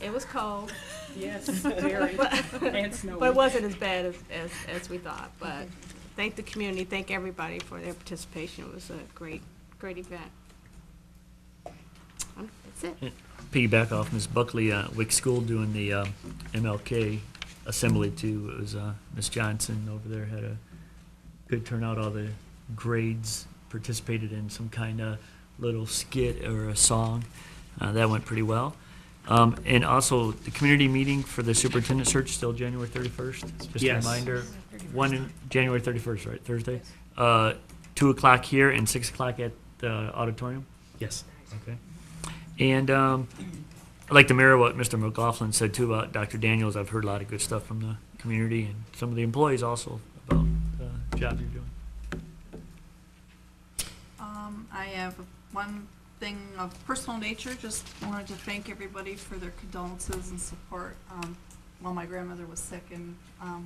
It was cold. Yes, very, and snowy. But it wasn't as bad as we thought. But thank the community, thank everybody for their participation. It was a great event. That's it. Piggyback off Ms. Buckley, Wick School doing the MLK assembly too. It was Ms. Johnson over there had a good turnout. All the grades participated in some kind of little skit or a song. That went pretty well. And also the community meeting for the superintendent search still January 31st. Just Yes. a reminder, January 31st, right? Thursday. 2 o'clock here and 6 o'clock at the auditorium. Yes. Okay. And I'd like to mirror what Mr. McLaughlin said too about Dr. Daniels. I've heard a lot of good stuff from the community and some of the employees also about the job you're doing. I have one thing of personal nature. Just wanted to thank everybody for their condolences and support while my grandmother was sick and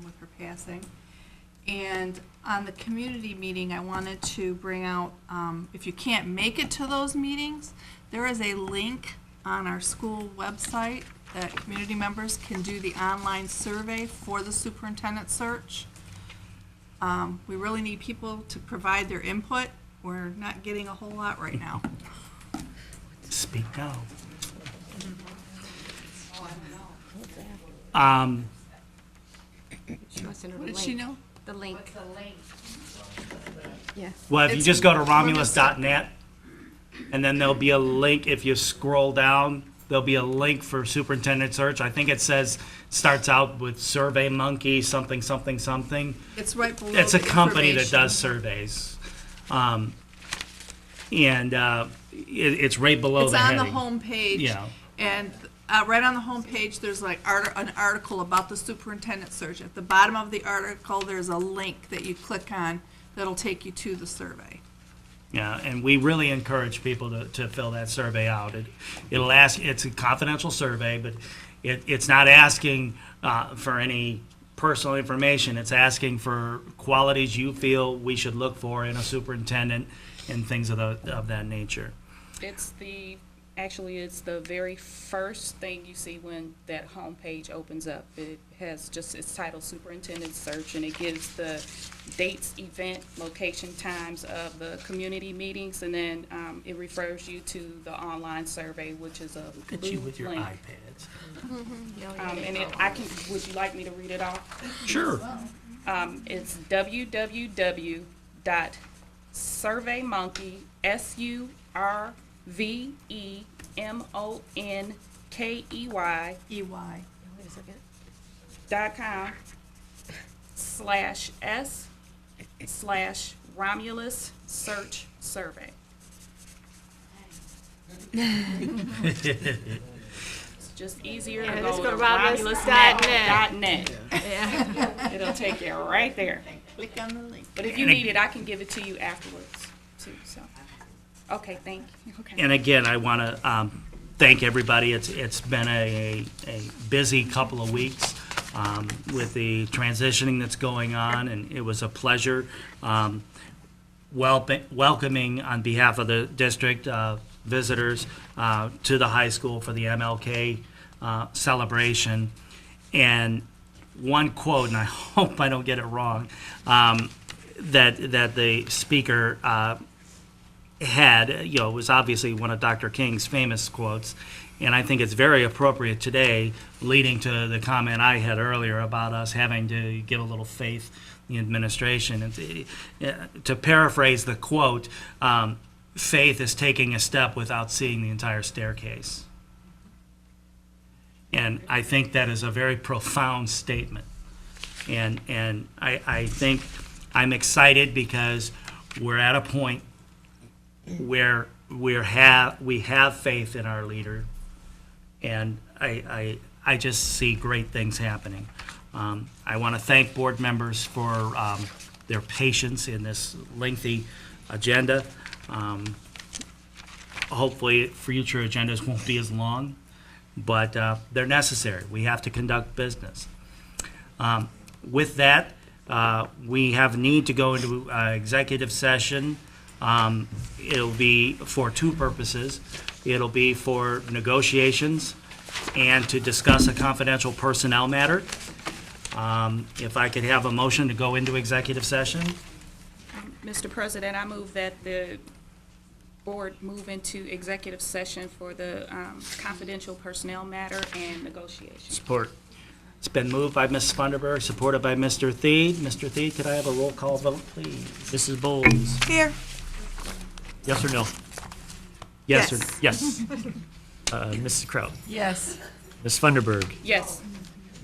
with her passing. And on the community meeting, I wanted to bring out, if you can't make it to those meetings, there is a link on our school website that community members can do the online survey for the superintendent search. We really need people to provide their input. We're not getting a whole lot right now. Speak now. What did she know? The link. Well, if you It's just go to romulus.net, and then there'll be a link, if you scroll down, there'll be a link for superintendent search. I think it starts out with Survey Monkey, something, something, something. It's right below. It's a the company that information. does surveys. It's right below It's the on heading. the home page. Yeah. And right on the home page, there's like an article about the superintendent search. At the bottom of the article, there's a link that you click on that'll take you to the survey. Yeah, and we really encourage people to fill that survey out. It'll ask, it's a confidential survey, but it's not asking for any personal information. It's asking for qualities you feel we should look for in a superintendent and things of that nature. It's the very first thing you see when that homepage opens up. It has it's titled Superintendent Search, and it gives the dates, event, location, times of the community meetings, and then it refers you to the online survey, which is a Look at you with your link. iPads. Would you like me to read it off? Sure. It's www.surveymonkey, EY. .com/s/Romulus search survey. It's just easier to just go go to to romulus.net. romulus.net. It'll take you right there. Click on the link. But if you need it, I can give it to you afterwards too. So, okay, thank you. Okay. And again, I want to thank everybody. It's been a busy couple of weeks with the transitioning that's going on, and it was a pleasure welcoming on behalf of the district visitors to the high school for the MLK celebration. And one quote, and I hope I don't get it wrong, that the speaker had, was obviously one of Dr. King's famous quotes, and I think it's very appropriate today, leading to the comment I had earlier about us having to give a little faith in the administration. And to paraphrase the quote, faith is taking a step without seeing the entire staircase. And I think that is a very profound statement. And I think I'm excited because we're at a point where we have faith in our leader, and I just see great things happening. I want to thank board members for their patience in this lengthy agenda. Hopefully, future agendas won't be as long, but they're necessary. We have to conduct business. With that, we have need to go into executive session. It'll be for two purposes. It'll be for negotiations and to discuss a confidential personnel matter. If I could have a motion to go into executive session? Mr. President, I move that the board move into executive session for the confidential personnel matter and negotiations. Support. It's been moved by Mrs. Funderburg, supported by Mr. Theed. Mr. Theed, could I have a roll call vote, please? Mrs. Bowles? Here. Yes or no? Yes or Yes. Mrs. Kraut? Yes. Ms. Funderburg? Yes.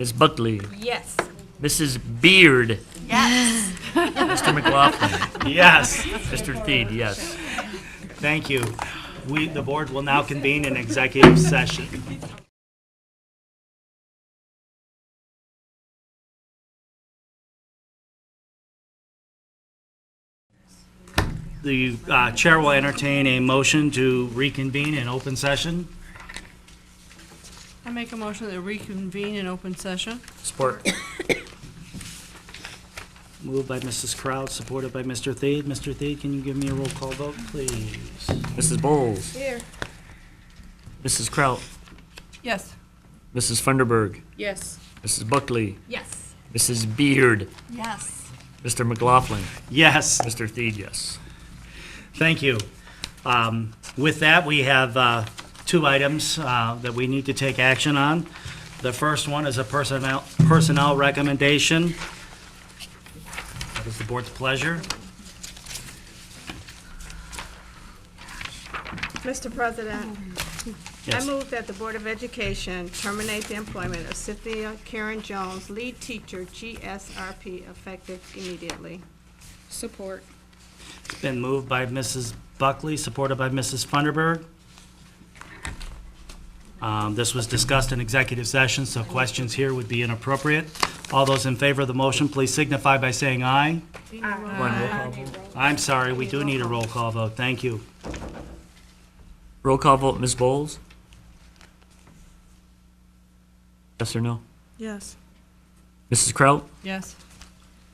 Ms. Buckley? Yes. Mrs. Beard? Yes. Mr. McLaughlin? yes. Mr. Theed, yes. Thank you. The board will now convene in executive session. The chair will entertain a motion to reconvene in open session. I make a motion to reconvene in open session. Support. Moved by Mrs. Kraut, supported by Mr. Theed. Mr. Theed, can you give me a roll call vote, please? Mrs. Bowles? Here. Mrs. Kraut? Yes. Mrs. Funderburg? Yes. Mrs. Buckley? Yes. Mrs. Beard? Yes. Mr. McLaughlin? Yes. Mr. Theed, yes. Thank you. With that, we have two items that we need to take action on. The first one is a personnel recommendation. What is the board's pleasure? Mr. President, I Yes. move that the Board of Education terminate the employment of Cynthia Karen Jones, lead teacher, GSRP, effective immediately. Support. It's been moved by Mrs. Buckley, supported by Mrs. Funderburg. This was discussed in executive session, so questions here would be inappropriate. All those in favor of the motion, please signify by saying aye. I'm sorry, we do need a roll call vote. Thank you. Roll call vote, Ms. Bowles? Yes or no? Yes. Mrs. Kraut? Yes.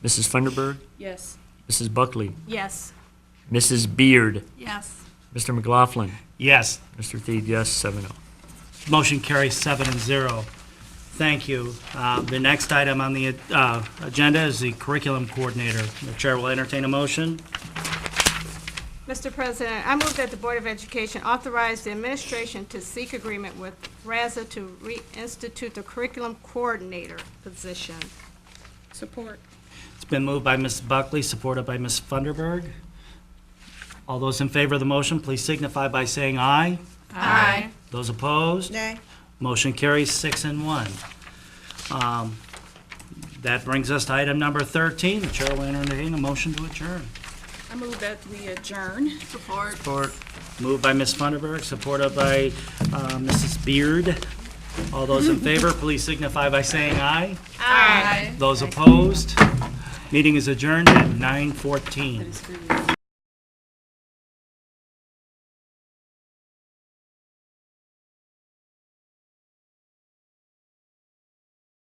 Mrs. Funderburg? Yes. Mrs. Buckley? Yes. Mrs. Beard? Yes. Mr. McLaughlin? Yes. Mr. Theed, yes, 7-0. Motion carries 7-0. Thank you. The next item on the agenda is the curriculum coordinator. The chair will entertain a motion. Mr. President, I move that the Board of Education authorize the administration to seek agreement with RAZA to reinstitute the curriculum coordinator position. Support. It's been moved by Ms. Buckley, supported by Ms. Funderburg. All those in favor of the motion, please signify by saying aye. Aye. Those opposed? Nay. Motion carries 6-1. That brings us to item number 13. The chair will entertain a motion to adjourn. I move that we adjourn. Support. Support. Moved by Ms. Funderburg, supported by Mrs. Beard. All those in favor, please signify by saying aye. Aye. Those opposed? Meeting is adjourned at 9:14.